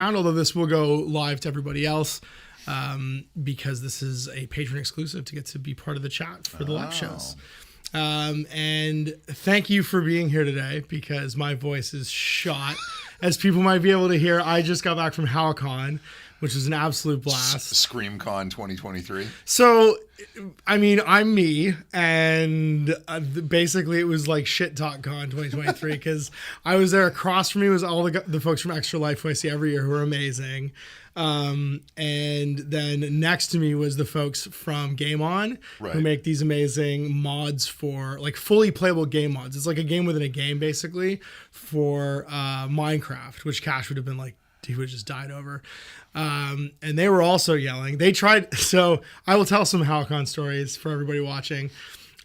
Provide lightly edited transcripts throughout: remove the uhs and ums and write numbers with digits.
although this will go live to everybody else because this is a Patron exclusive to get to be part of the chat for the live shows. And thank you for being here today because my voice is shot. As people might be able to hear, I just got back from HowlCon, which was an absolute blast. ScreamCon 2023. So, I mean, I'm me, and basically it was like Shit Talk Con 2023 because I was there. Across from me was all the folks from Extra Life who I see every year who are amazing. And then next to me was the folks from Game On who make these amazing mods for like fully playable game mods. It's like a game within a game basically for Minecraft, which Cash would have been like, he would have just died over. And they were also yelling. They tried. So I will tell some HowlCon stories for everybody watching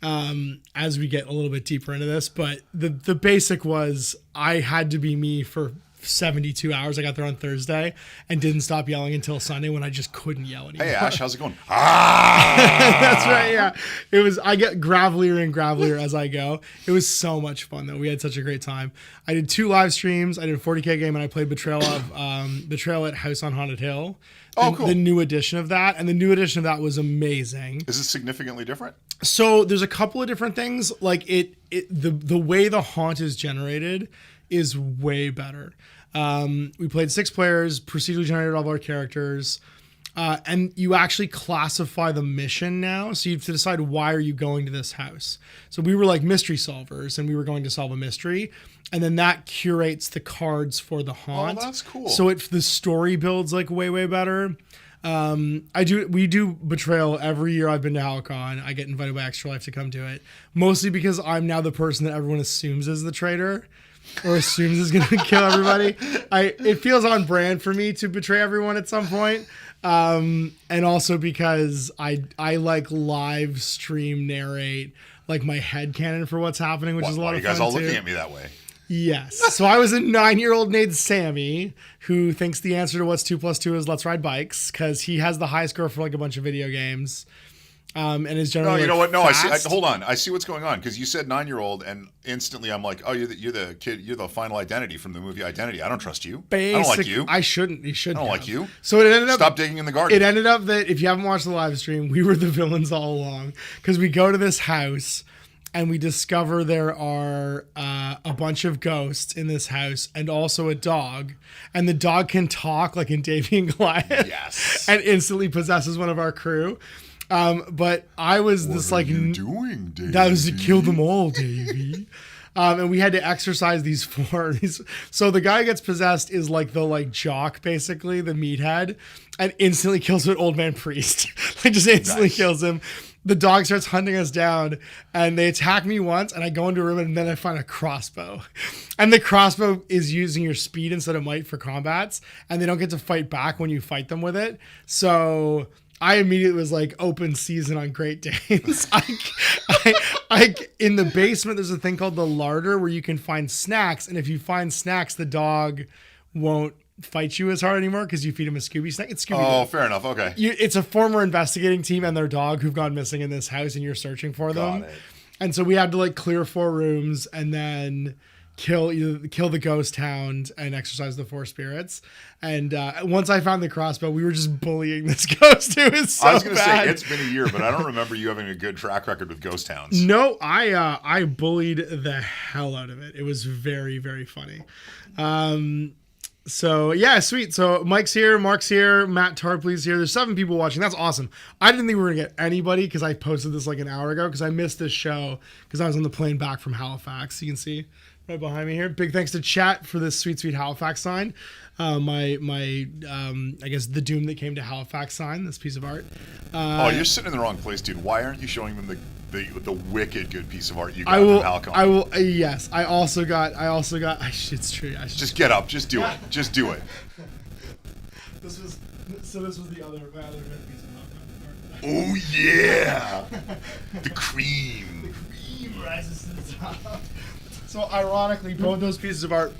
as we get a little bit deeper into this. But the basic was I had to be me for 72 hours. I got there on Thursday and didn't stop yelling until Sunday when I just couldn't yell anymore. Hey Ash, how's it going? That's right. Yeah, it was. I get gravelier and gravelier as I go. It was so much fun though. We had such a great time. I did 2 live streams. I did a 40K game and I played Betrayal at House on Haunted Hill. Cool. The new edition of that, and the new edition of that was amazing. Is it significantly different? So there's a couple of different things. Like the way the haunt is generated is way better. We played 6 players, procedurally generated all of our characters, and you actually classify the mission now. So you have to decide why are you going to this house. So we were like mystery solvers, and we were going to solve a mystery, and then that curates the cards for the haunt. Oh, that's cool. So the story builds like way better. We do Betrayal every year I've been to HowlCon. I get invited by Extra Life to come to it, mostly because I'm now the person that everyone assumes is the traitor. Or assumes is going to kill everybody. It feels on brand for me to betray everyone at some point. And also because I like live stream narrate like my headcanon for what's happening, which is a lot of fun. You guys all too. looking at me that way. Yes. So I was a 9-year-old named Sammy who thinks the answer to what's 2 + 2 is let's ride bikes because he has the high score for like a bunch of video games. And is generally no, you know what? No, fast. I see. Hold on, I see what's going on because you said 9-year-old, and instantly I'm like, oh, you're the kid, you're the final identity from the movie Identity. I don't trust you. I don't like you. I shouldn't. You shouldn't. I don't like you. So it ended up. Stop digging in the garden. It ended up that if you haven't watched the live stream, we were the villains all along because we go to this house and we discover there are a bunch of ghosts in this house and also a dog, and the dog can talk like in Davy and Goliath. Yes. And instantly possesses one of our crew. But I was what this are like you doing, Davey? That was to kill them all, Davey. And we had to exercise these 4. So the guy who gets possessed is like the jock, basically the meathead, and instantly kills an old man priest. Just instantly kills him. The dog starts hunting us down, and they attack me once, and I go into a room, and then I find a crossbow. And the crossbow is using your speed instead of might for combats, and they don't get to fight back when you fight them with it. So I immediately was like open season on Great Danes. I in the basement, there's a thing called the larder where you can find snacks. And if you find snacks, the dog won't fight you as hard anymore because you feed him a Scooby snack. It's Scooby. Oh, fair enough. Okay. It's a former investigating team and their dog who've gone missing in this house and you're searching for them. Got it. And so we had to clear 4 rooms and then kill the ghost hound and exorcise the 4 spirits. And once I found the crossbow, we were just bullying this ghost. It was so I was going to say it's been a year, but I don't remember you having a good track record with ghost hounds. No, I bullied the hell out of it. It was very, very funny. So yeah, sweet. So Mike's here, Mark's here, Matt Tarpley's here. There's 7 people watching. That's awesome. I didn't think we were gonna get anybody because I posted this an hour ago because I missed this show because I was on the plane back from Halifax. You can see right behind me here. Big thanks to Chat for this sweet Halifax sign. My I guess the Doom that came to Halifax sign. This piece of art. You're sitting in the wrong place, dude. Why aren't you showing them the wicked good piece of art you got from HowlCon? I will. Yes, I also got. It's true. Just get up. Just do it. Just do it. This was the other good piece of HowlCon art. Oh yeah, the cream. The cream rises to the top. So ironically, both those pieces of art,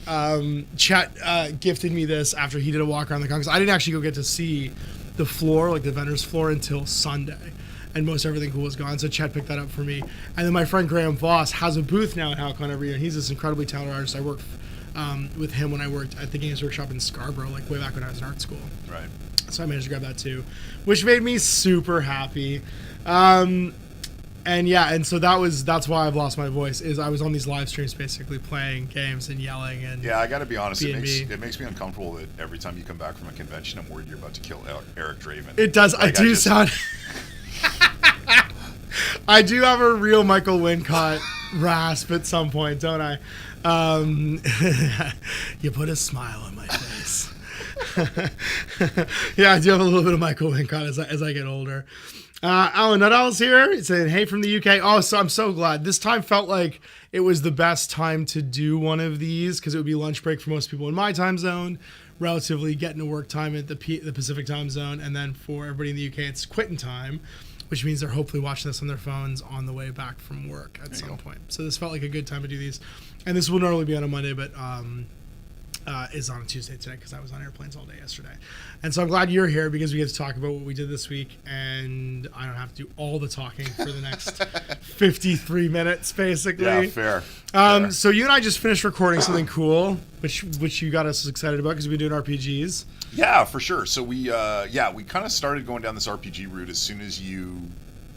Chat gifted me this after he did a walk around the con because I didn't actually go get to see the floor, the vendor's floor, until Sunday. And most everything cool was gone, so Chet picked that up for me. And then my friend Graham Voss has a booth now at HowlCon every year, and he's this incredibly talented artist. I work with him when I worked at the Games Workshop in Scarborough, like way back when I was in art school. Right. So I managed to grab that too, which made me super happy. And so that's why I've lost my voice, is I was on these live streams basically playing games and yelling and yeah, I gotta be honest, B&B. it makes me uncomfortable that every time you come back from a convention, I'm worried you're about to kill Eric Draven. It does. Like, sound. I do have a real Michael Wincott rasp at some point, don't I? You put a smile on my face. Yeah, I do have a little bit of Michael Wincott as I get older. Alan Nuttall's here saying, hey, from the UK. Oh, so I'm so glad. This time felt like it was the best time to do one of these because it would be lunch break for most people in my time zone, relatively getting to work time at the Pacific time zone, and then for everybody in the UK, it's quitting time, which means they're hopefully watching this on their phones on the way back from work at some point. So this felt like a good time to do these. And this will normally be on a Monday, but is on a Tuesday today because I was on airplanes all day yesterday. And so I'm glad you're here because we get to talk about what we did this week, and I don't have to do all the talking for the next 53 minutes, basically. Yeah, fair. So you and I just finished recording something cool, which you got us excited about because we've been doing RPGs. Yeah, for sure. So we kind of started going down this RPG route as soon as you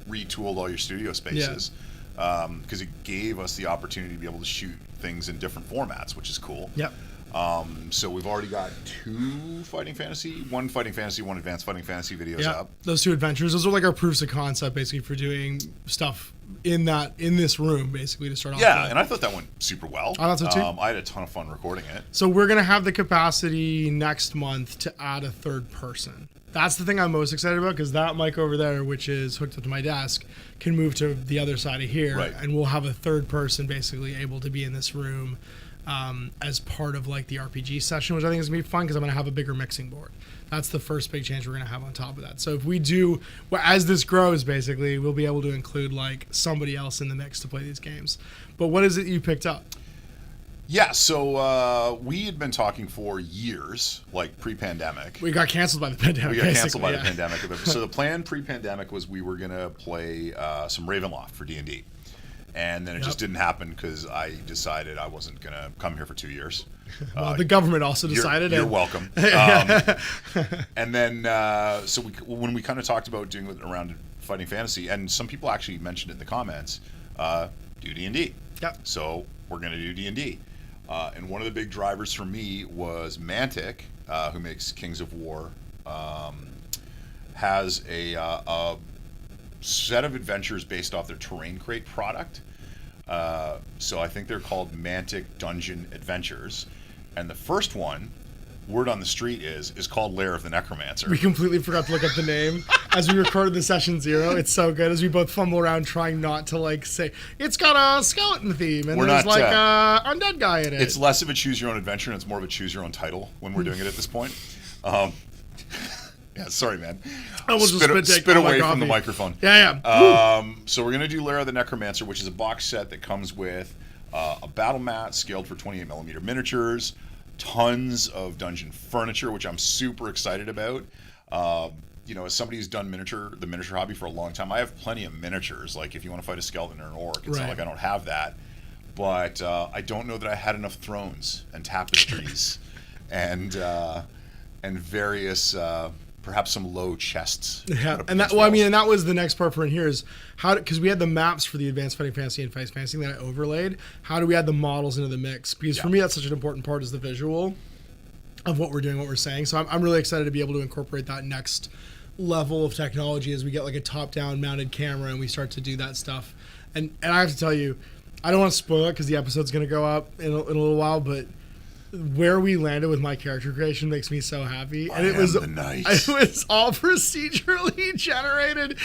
retooled all your studio spaces, because it gave us the opportunity to be able to shoot things in different formats, which is cool. Yep. So we've already got one Fighting Fantasy, one Advanced Fighting Fantasy videos up. Those two adventures, those are like our proofs of concept basically for doing stuff in this room basically to start off with. And I thought that went super well. I thought so too. I had a ton of fun recording it. So we're going to have the capacity next month to add a third person. That's the thing I'm most excited about because that mic over there, which is hooked up to my desk, can move to the other side of here. Right. And we'll have a third person basically able to be in this room as part of like the RPG session, which I think is going to be fun because I'm going to have a bigger mixing board. That's the first big change we're going to have on top of that. So if we do, as this grows, basically, we'll be able to include like somebody else in the mix to play these games. But what is it you picked up? Yeah, so we had been talking for years, like pre-pandemic. We got canceled by the pandemic. We got canceled by the pandemic. So the plan pre-pandemic was we were going to play some Ravenloft for D&D. And then it just didn't happen because I decided I wasn't going to come here for 2 years. Well, the government also decided. You're welcome. And then, so when we kind of talked about doing it around Fighting Fantasy, and some people actually mentioned it in the comments, do D&D. Yep. So we're going to do D&D. And one of the big drivers for me was Mantic, who makes Kings of War, has a set of adventures based off their Terrain Crate product. So I think they're called Mantic Dungeon Adventures. And the first one, word on the street is called Lair of the Necromancer. We completely forgot to look up the name as we recorded the session 0. It's so good as we both fumble around trying not to like say it's got a skeleton theme and there's like a undead guy in it. It's less of a choose your own adventure and it's more of a choose your own title when we're doing it at this point. Yeah, sorry, man. I will just spit away from the microphone. Yeah. So we're going to do Lair of the Necromancer, which is a box set that comes with a battle mat scaled for 28mm miniatures, tons of dungeon furniture, which I'm super excited about. As somebody who's done the miniature hobby for a long time, I have plenty of miniatures. Like if you want to fight a skeleton or an orc, it's not like I don't have that. But I don't know that I had enough thrones and tapestries and various... perhaps some low chests. Yeah, and that was the next part for in here is how, because we had the maps for the Advanced Fighting Fantasy and Fighting Fantasy that I overlaid. How do we add the models into the mix? Because for me, that's such an important part is the visual of what we're doing, what we're saying. So I'm really excited to be able to incorporate that next level of technology as we get like a top-down mounted camera and we start to do that stuff. And I have to tell you, I don't want to spoil it because the episode's going to go up in a little while, but where we landed with my character creation makes me so happy. And it was all procedurally generated.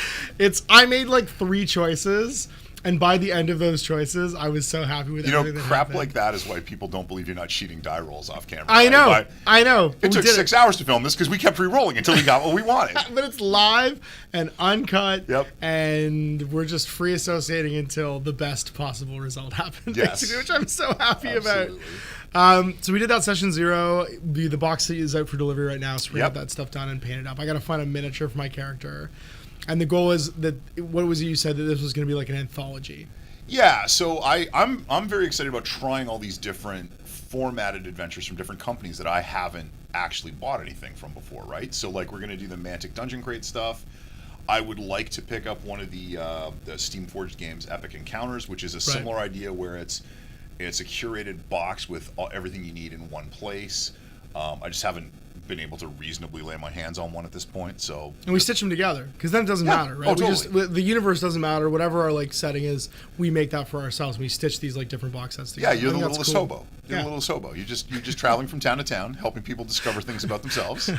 I made like 3 choices, and by the end of those choices, I was so happy with everything. Crap happened. Like that is why people don't believe you're not cheating die rolls off camera. I know. It took 6 hours to film this because we kept re-rolling until we got what we wanted. But it's live and uncut. Yep. And we're just free associating until the best possible result happened, basically, which I'm so happy about. So we did that session 0. The box set is out for delivery right now, so we got that stuff done and painted up. I got to find a miniature for my character. And the goal is that, what was it you said, that this was going to be like an anthology? Yeah, so I'm very excited about trying all these different formatted adventures from different companies that I haven't actually bought anything from before, right? So like we're going to do the Mantic Dungeon Crate stuff. I would like to pick up one of the Steamforged games, Epic Encounters, which is a similar idea where it's a curated box with everything you need in one place. I just haven't been able to reasonably lay my hands on one at this point. So and we stitch them together because then it doesn't matter, right? Oh, totally. The universe doesn't matter. Whatever our like setting is, we make that for ourselves. We stitch these like different box sets together. Yeah, you're the littlest cool. hobo. You're the littlest hobo. You're just traveling from town to town, helping people discover things about themselves,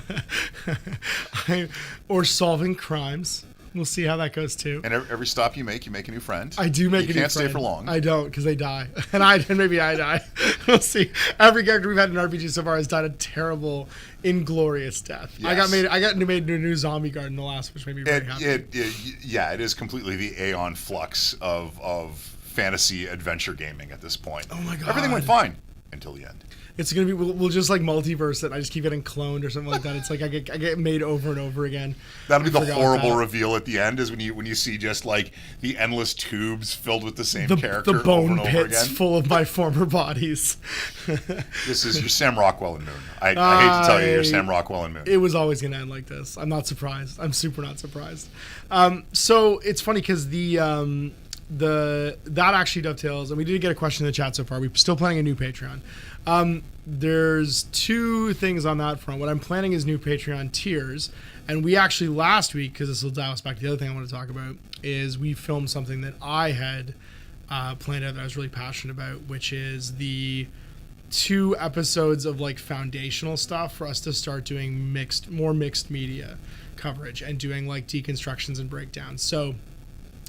or solving crimes. We'll see how that goes too. And every stop you make a new friend. I do make a new friend. You can't stay for long. I don't, because they die. And maybe I die. We'll see. Every character we've had in RPG so far has died a terrible, inglorious death. Yes. I got made into a new zombie guard in the last, which made me very happy. It is completely the Aeon flux of fantasy adventure gaming at this point. Oh my god. Everything went fine until the end. It's gonna be we'll just like multiverse it. I just keep getting cloned or something like that. It's like I get made over and over again. That'll be the horrible reveal at the end is when you see just like the endless tubes filled with the same character the bone over and over pits again. Full of my former bodies. This is your Sam Rockwell and Moon. I hate to tell you, you're Sam Rockwell and Moon. It was always gonna end like this. I'm not surprised. I'm super not surprised. So it's funny because that actually dovetails, and we did get a question in the chat so far. We're still planning a new Patreon. There's two things on that front. What I'm planning is new Patreon tiers, and we actually last week, because this will dial us back to the other thing I want to talk about, is we filmed something that I had planned out that I was really passionate about, which is the 2 episodes of like foundational stuff for us to start doing more mixed media coverage and doing like deconstructions and breakdowns. So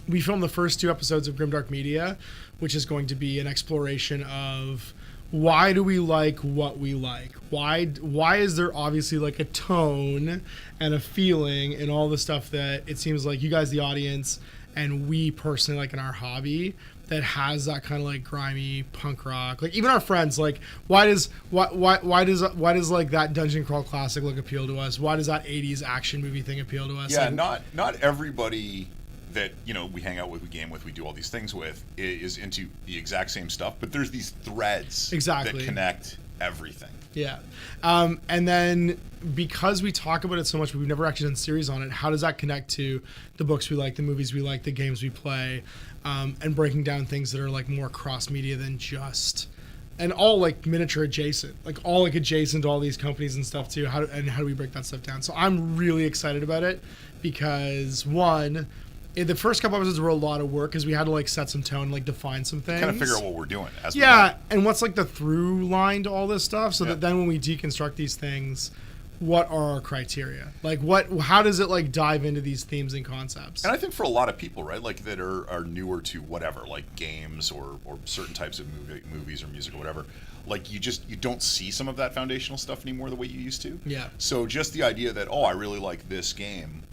we filmed the first 2 episodes of Grimdark Media, which is going to be an exploration of why do we like what we like? Why is there obviously like a tone and a feeling and all the stuff that it seems like you guys, the audience, and we personally like in our hobby that has that kind of like grimy punk rock, like even our friends, like why does like that dungeon crawl classic look appeal to us? Why does that 80s action movie thing appeal to us? Yeah, like, not everybody that we hang out with, we game with, we do all these things with is into the exact same stuff, but there's these threads that connect everything. Yeah. And then because we talk about it so much, but we've never actually done series on it, how does that connect to the books we like, the movies we like, the games we play, and breaking down things that are like more cross media than just, and all like miniature adjacent, like all like adjacent to all these companies and stuff too. How do we break that stuff down? So I'm really excited about it because one, the first couple episodes were a lot of work because we had to like set some tone, like define some things. Kind of figure out what we're doing. And what's like the through line to all this stuff, so that then when we deconstruct these things, what are our criteria? Like how does it like dive into these themes and concepts? And I think for a lot of people, right, like that are newer to whatever, like games or certain types of movies or music or whatever, like you don't see some of that foundational stuff anymore the way you used to. Yeah. So just the idea that, I really like this game,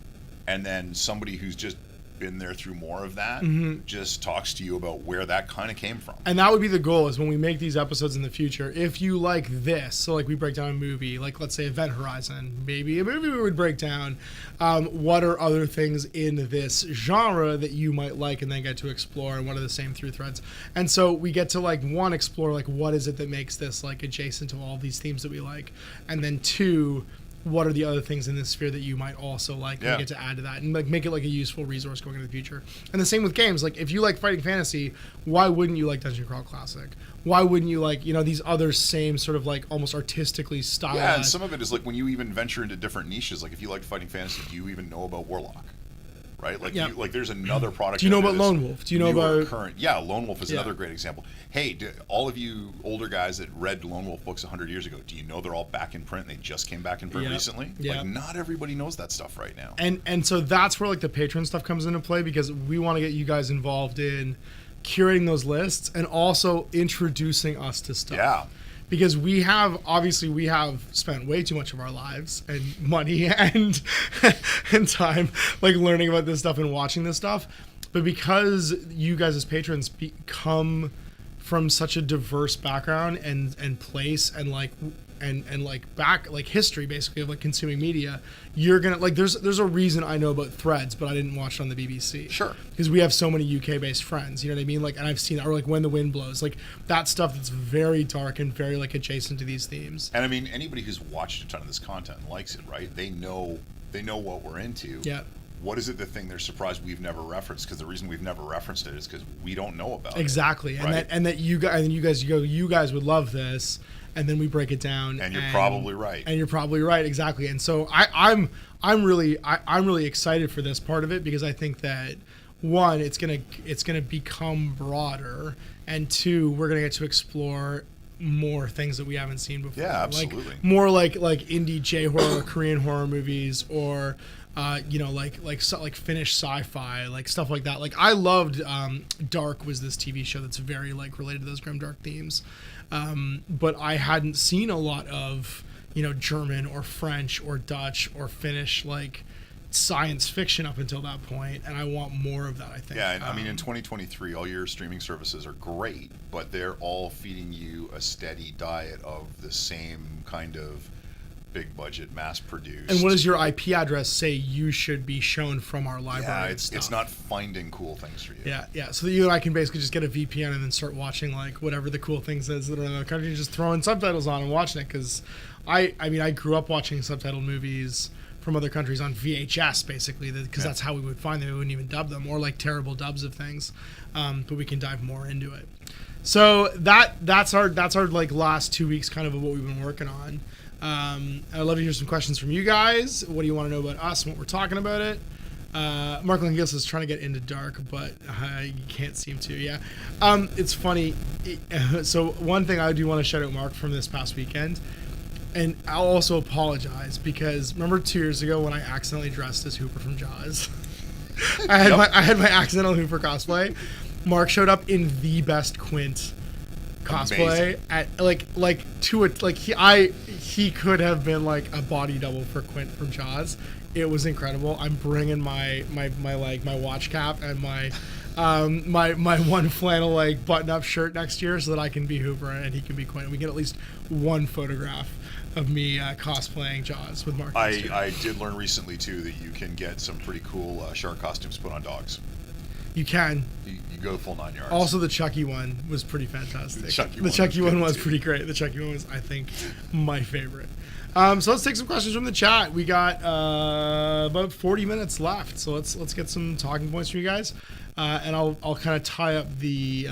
and then somebody who's just been there through more of that just talks to you about where that kind of came from. And that would be the goal, is when we make these episodes in the future, if you like this, so like we break down a movie, like let's say Event Horizon, maybe a movie we would break down, what are other things in this genre that you might like and then get to explore, and what are the same through threads. And so we get to like one, explore like what is it that makes this like adjacent to all these themes that we like, and then 2, what are the other things in this sphere that you might also like, and get to add to that and like make it like a useful resource going into the future. And the same with games. Like if you like fighting fantasy, why wouldn't you like Dungeon Crawl Classic? Why wouldn't you like, these other same sort of like almost artistically stylized? Yeah, and some of it is like when you even venture into different niches, like if you like fighting fantasy, do you even know about Warlock? Right? Like there's another product. Do you know about Lone Wolf? Do you know about current? Yeah, Lone Wolf is another great example. Hey, all of you older guys that read Lone Wolf books 100 years ago, do you know they're all back in print? They just came back in print recently. Yeah. Like not everybody knows that stuff right now. And so that's where like the Patron stuff comes into play, because we want to get you guys involved in curating those lists and also introducing us to stuff. Yeah. Because we have spent way too much of our lives and money and time like learning about this stuff and watching this stuff. But because you guys as patrons come from such a diverse background and place and like and like back like history basically of like consuming media, you're gonna like there's a reason I know about Threads, but I didn't watch it on the BBC. Sure. Because we have so many UK based friends, you know what I mean? Like, and I've seen, or like When the Wind Blows, like that stuff that's very dark and very like adjacent to these themes. And I mean, anybody who's watched a ton of this content and likes it, right? They know what we're into. Yeah. What is it the thing they're surprised we've never referenced? Because the reason we've never referenced it is because we don't know about exactly. it. Exactly. And that you guys would love this, and then we break it down. And you're probably right. And you're probably right, exactly. And so I'm really excited for this part of it, because I think that one, it's gonna become broader, and two, we're gonna get to explore more things that we haven't seen before. Yeah, absolutely. Like more like indie J horror, Korean horror movies, or like Finnish sci-fi, like stuff like that. Like I loved Dark was this TV show that's very like related to those grim dark themes, but I hadn't seen a lot of German or French or Dutch or Finnish like science fiction up until that point, and I want more of that, I think. Yeah, and I mean, in 2023, all your streaming services are great, but they're all feeding you a steady diet of the same kind of big budget, mass produced. And what does your IP address say you should be shown from our library? Yeah, it's not finding cool things for you. Yeah. So that you and I can basically just get a VPN and then start watching like whatever the cool things is that are in the country, just throwing subtitles on and watching it. Because I mean, I grew up watching subtitled movies from other countries on VHS, basically, because that's how we would find them. We wouldn't even dub them, or like terrible dubs of things. But we can dive more into it. So that's our like last 2 weeks kind of what we've been working on. I'd love to hear some questions from you guys. What do you want to know about us and what we're talking about it? Mark Langis is trying to get into Dark, but you can't seem to. Yeah, it's funny. So one thing I do want to shout out Mark from this past weekend. And I'll also apologize, because remember 2 years ago when I accidentally dressed as Hooper from Jaws? I had my accidental Hooper cosplay. Mark showed up in the best Quint cosplay. Amazing. He could have been like a body double for Quint from Jaws. It was incredible. I'm bringing my watch cap and my one flannel like button up shirt next year so that I can be Hooper and he can be Quint. We get at least one photograph of me cosplaying Jaws with Mark. I did learn recently too that you can get some pretty cool shark costumes put on dogs. You can. You go the full 9 yards. Also, the Chucky one was pretty fantastic. The Chucky one was pretty great. The Chucky one was, I think, my favorite. So let's take some questions from the chat. We got about 40 minutes left, so let's get some talking points from you guys, and I'll kind of tie up the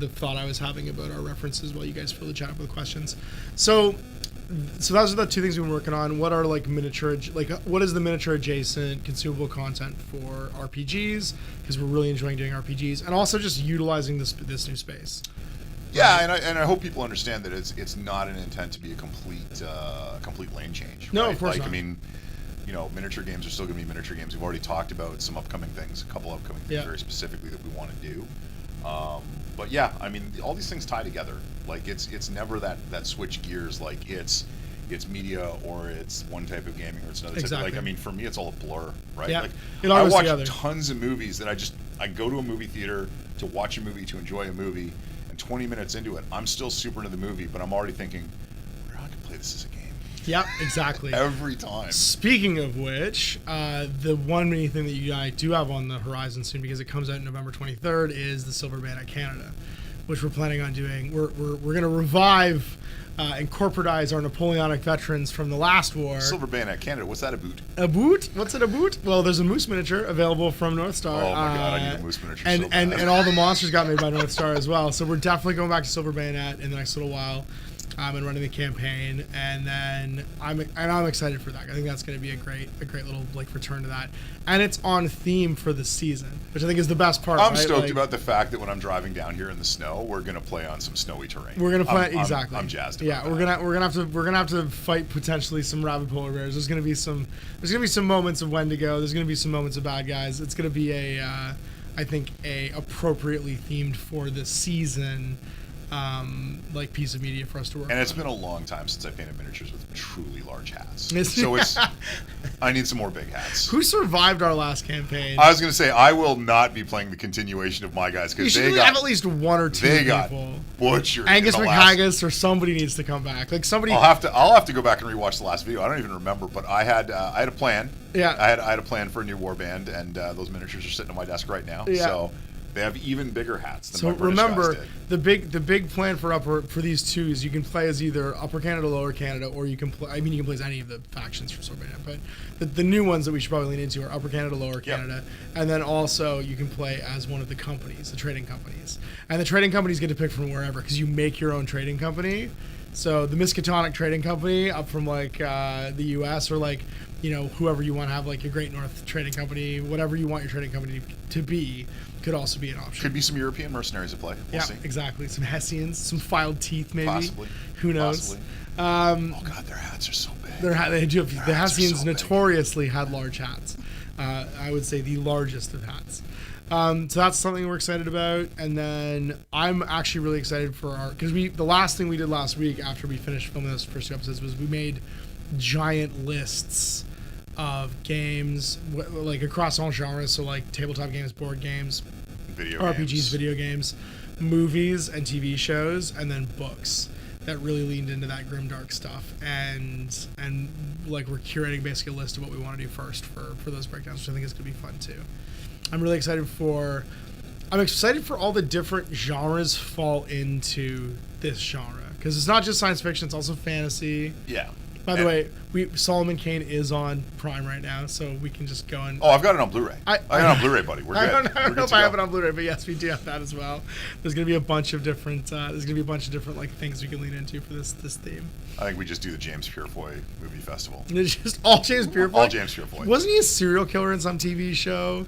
thought I was having about our references while you guys fill the chat with questions. So those are the two things we've been working on. What are like what is the miniature adjacent consumable content for RPGs? Because we're really enjoying doing RPGs, and also just utilizing this new space. Yeah, and I hope people understand that it's not an intent to be a complete lane change. No, right? of course like, not. I mean, miniature games are still going to be miniature games. We've already talked about some upcoming things, a couple upcoming things very specifically that we want to do. But yeah, I mean, all these things tie together. Like it's never that switch gears. Like it's media or it's one type of gaming or it's another type. Like I mean, for me, it's all a blur, right? Yeah. Like I watch tons of movies that I go to a movie theater to watch a movie, to enjoy a movie, and 20 minutes into it, I'm still super into the movie, but I'm already thinking, I wonder how I can play this as a game. Yep, exactly. Every time. Speaking of which, the one mini thing that you guys do have on the horizon soon, because it comes out November 23rd, is the Silver Bandit Canada, which we're planning on doing. We're going to revive and corporatize our Napoleonic veterans from the last war. Silver Bandit Canada, what's that a boot? A boot? What's it a boot? Well, there's a moose miniature available from North Star. Oh my god, I need a moose miniature. And all the monsters got made by North Star as well. So we're definitely going back to Silver Bayonet in the next little while. And running the campaign, and then I'm excited for that. I think that's going to be a great little like return to that, and it's on theme for the season, which I think is the best part. I'm stoked about the fact that when I'm driving down here in the snow, we're going to play on some snowy terrain. We're going to play exactly. I'm jazzed about that. we're gonna have to fight potentially some rabid polar bears. There's going to be some moments of Wendigo. There's going to be some moments of bad guys. It's going to be I think a appropriately themed for the season like piece of media for us to work And on. it's been a long time since I painted miniatures with truly large hats. It's- So I need some more big hats. Who survived our last campaign? I was going to say, I will not be playing the continuation of my guys you because should they have got at least one or two they got people. butchered. Angus in the last- McHaggis or somebody needs to come back. Like somebody. I'll have to go back and rewatch the last video. I don't even remember, but I had a plan. Yeah. I had a plan for a new warband, and those miniatures are sitting on my desk right now. Yeah. So they have even bigger hats than So my British remember, guys did. the big plan for these two is you can play as either Upper Canada, Lower Canada, or you can play. I mean, you can play as any of the factions for Sorbet, but the new ones that we should probably lean into are Upper Canada, Lower Canada, and then also you can play as one of the companies, the trading companies, and the trading companies get to pick from wherever because you make your own trading company. So the Miskatonic Trading Company up from like the U.S. or like whoever you want to have like your Great North Trading Company, whatever you want your trading company to be. Could also be an option. Could be some European mercenaries at play. We'll see. Exactly. Some Hessians, some filed teeth, maybe. Possibly. Who knows? Oh God, their hats are so big. They do. The hats are Hessians so big. notoriously had large hats. I would say the largest of hats. So that's something we're excited about. And then I'm actually really excited for because the last thing we did last week after we finished filming those first two episodes was we made giant lists of games like across all genres, so like tabletop games, board games, RPGs, video games, movies and TV shows, and then books that really leaned into that grimdark stuff, and like we're curating basically a list of what we want to do first for those breakdowns, which I think is going to be fun too. I'm really excited for all the different genres fall into this genre because it's not just science fiction, it's also fantasy. Yeah. By the way, Solomon Kane is on Prime right now, so we can just go and... Oh, I've got it on Blu-ray. I got it on Blu-ray, buddy. We're good. I don't know if I have it on Blu-ray, but yes, we do have that as well. There's going to be a bunch of different... like things we can lean into for this theme. I think we just do the James Purefoy Movie Festival. And it's just all James Purefoy? All James Purefoy. Wasn't he a serial killer in some TV show?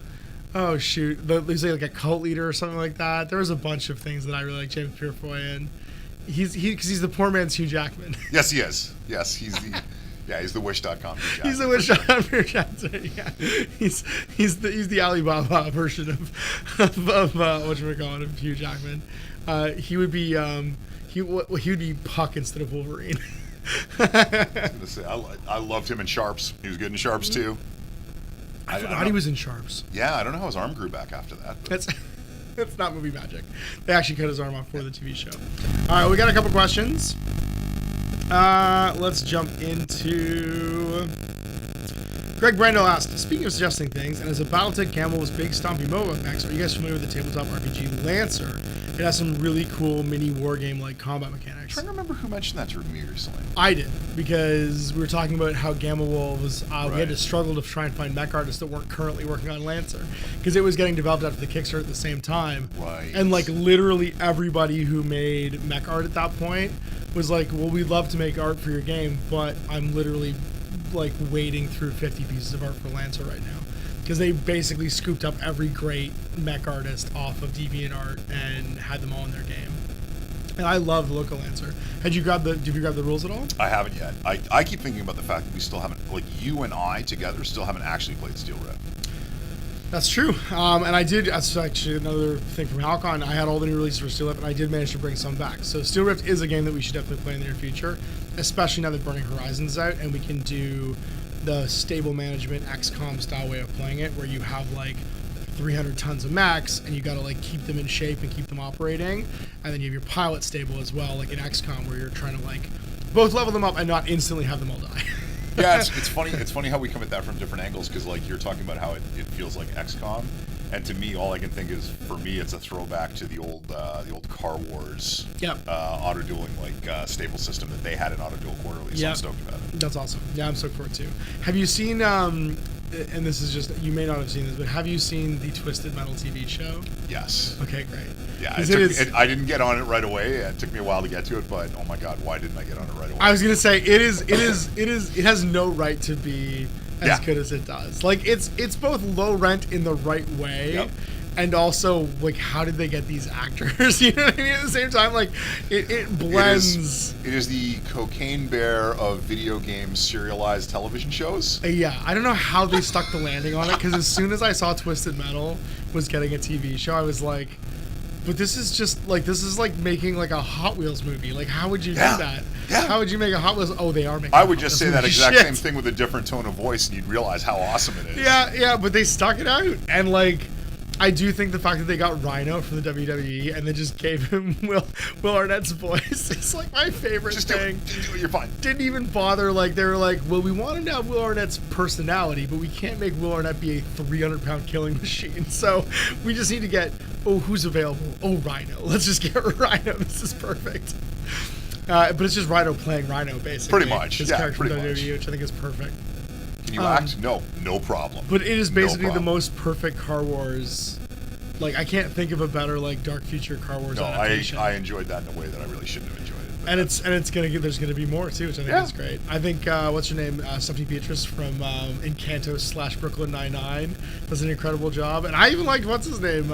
Oh, shoot. He's like a cult leader or something like that. There was a bunch of things that I really like James Purefoy in. Because he's the poor man's Hugh Jackman. Yes, he is. Yes, he's the Wish.com Hugh Jackman. He's the Wish.com Hugh Jackman. Yeah, he's the Alibaba version of whatchamacallit of Hugh Jackman. He would be he would be Puck instead of Wolverine. I was gonna say I loved him in Sharps. He was good in Sharps too. I forgot he was in Sharps. Yeah, I don't know how his arm grew back after that. It's not movie magic. They actually cut his arm off for the TV show. All right, we got a couple questions. Let's jump into... Greg Brando asked, speaking of suggesting things, and as a Battletech Camel was big stompy MOBA mechs, are you guys familiar with the tabletop RPG Lancer? It has some really cool mini wargame-like combat mechanics. I'm trying to remember who mentioned that to me recently. I did, because we were talking about how Gamma Wolf was... We had Right. to struggle to try and find mech artists that weren't currently working on Lancer, because it was getting developed after the Kickstarter at the same time. Right. And, like, literally everybody who made mech art at that point was like, well, we'd love to make art for your game, but I'm literally, like, wading through 50 pieces of art for Lancer right now. Because they basically scooped up every great mech artist off of DeviantArt and had them all in their game. And I love the local Lancer. Did you grab the rules at all? I haven't yet. I keep thinking about the fact that we still haven't, like you and I together, still haven't actually played Steel Rift. That's true. And I did, that's actually another thing from Halcon. I had all the new releases for Steel Rift, and I did manage to bring some back. So Steel Rift is a game that we should definitely play in the near future, especially now that Burning Horizons is out, and we can do the stable management XCOM style way of playing it, where you have like 300 tons of mechs, and you got to like keep them in shape and keep them operating, and then you have your pilot stable as well, like in XCOM, where you're trying to like both level them up and not instantly have them all die. Yeah, it's funny. It's funny how we come at that from different angles, because like you're talking about how it feels like XCOM, and to me, all I can think is, for me, it's a throwback to the old Car Wars auto dueling stable system that they had in Auto Duel Quarterly. So I'm stoked about it. That's awesome. Yeah, I'm stoked for it too. Have you seen? And this is just, you may not have seen this, but have you seen the Twisted Metal TV show? Yes. Okay, great. Yeah, I didn't get on it right away. It took me a while to get to it, but oh my god, why didn't I get on it right away? I was gonna say it has no right to be as good as it does. Like it's both low rent in the right way, and also like how did they get these actors? You know what I mean? At the same time, like it blends. It is the Cocaine Bear of video game serialized television shows. Yeah, I don't know how they stuck the landing on it, because as soon as I saw Twisted Metal was getting a TV show, I was like, But this is like making like a Hot Wheels movie. Like, how would you do that? Yeah. How would you make a Hot Wheels? Oh, they are making. I would just say that exact Shit. same thing with a different tone of voice, and you'd realize how awesome it is. Yeah, but they stuck it out, and like, I do think the fact that they got Rhino from the WWE and then just gave him Will Arnett's voice is like my favorite thing. Just do it, you're fine. Didn't even bother, like, they were like, well, we want him to have Will Arnett's personality, but we can't make Will Arnett be a 300-pound killing machine. So we just need to get, who's available? Oh, Rhino. Let's just get Rhino. This is perfect. But it's just Rhino playing Rhino, basically. Pretty much. His character from WWE, which I think is perfect. Can you act? No problem. But it is basically the most perfect Car Wars. Like, I can't think of a better, like, Dark Future Car Wars adaptation. I enjoyed that in a way that I really shouldn't have enjoyed it. And it's gonna get, there's gonna be more too, which I think is great. I think what's her name, Stephanie Beatrice from Encanto / Brooklyn Nine-Nine does an incredible job, and I even liked what's his name,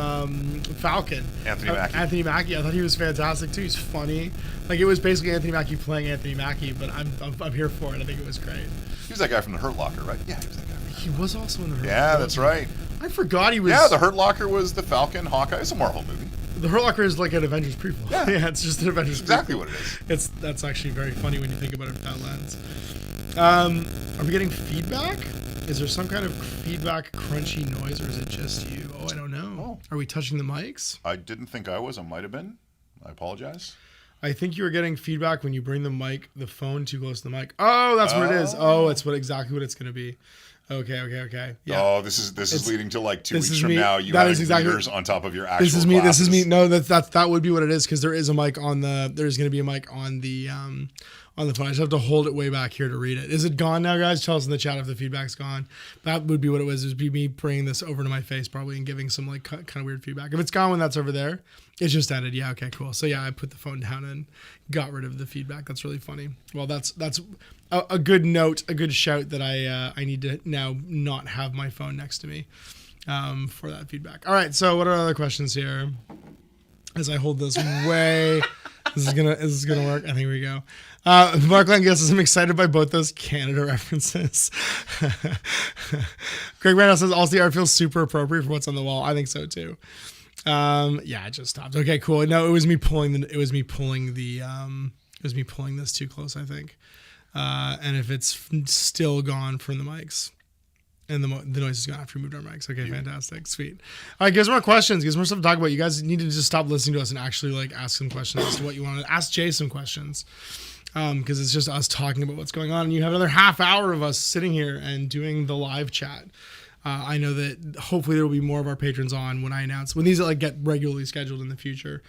Falcon, Anthony Mackie. I thought he was fantastic too. He's funny. Like, it was basically Anthony Mackie playing Anthony Mackie, but I'm here for it. I think it was great. He was that guy from the Hurt Locker, right? Yeah, he was that guy. He was also in the Hurt Locker. Yeah, that's right. I forgot he was. Yeah, the Hurt Locker was the Falcon, Hawkeye. It's a Marvel movie. The Hurt Locker is like an Avengers prequel. Yeah, it's just an Avengers exactly prequel. what it is. That's actually very funny when you think about it with that lens. Are we getting feedback? Is there some kind of feedback, crunchy noise, or is it just you? Oh, I don't know. Oh. Are we touching the mics? I didn't think I was. I might have been. I apologize. I think you were getting feedback when you bring the phone too close to the mic. Oh, that's what it is. Oh, it's exactly what it's going to be. Okay. Yeah. Oh, this is leading to like 2 weeks from now. You that having is exactly meters on top of your actual. This is me. Glasses. This is me. No, that would be what it is, because there is a mic on the. There's going to be a mic on the phone. I just have to hold it way back here to read it. Is it gone now, guys? Tell us in the chat if the feedback's gone. That would be what it was. It would be me bringing this over to my face probably and giving some like kind of weird feedback. If it's gone when that's over there, it's just ended. Yeah. Okay. Cool. So yeah, I put the phone down and got rid of the feedback. That's really funny. Well, that's a good note, a good shout that I need to now not have my phone next to me for that feedback. All right. So what are other questions here? As I hold this way, is this gonna work? I think we go. Mark Lang says, I'm excited by both those Canada references. Greg Randall says, also the art feels super appropriate for what's on the wall. I think so too. Yeah, it just stopped. Okay, cool. No, it was me pulling this too close, I think. And if it's still gone from the mics, and the noise is gone after we moved our mics. Okay, fantastic. Sweet. All right, give us more questions. Give us more stuff to talk about. You guys need to just stop listening to us and actually like ask some questions as to what you want to ask Jay some questions. Because it's just us talking about what's going on. And you have another half hour of us sitting here and doing the live chat. I know that hopefully there will be more of our patrons on when these like get regularly scheduled in the future.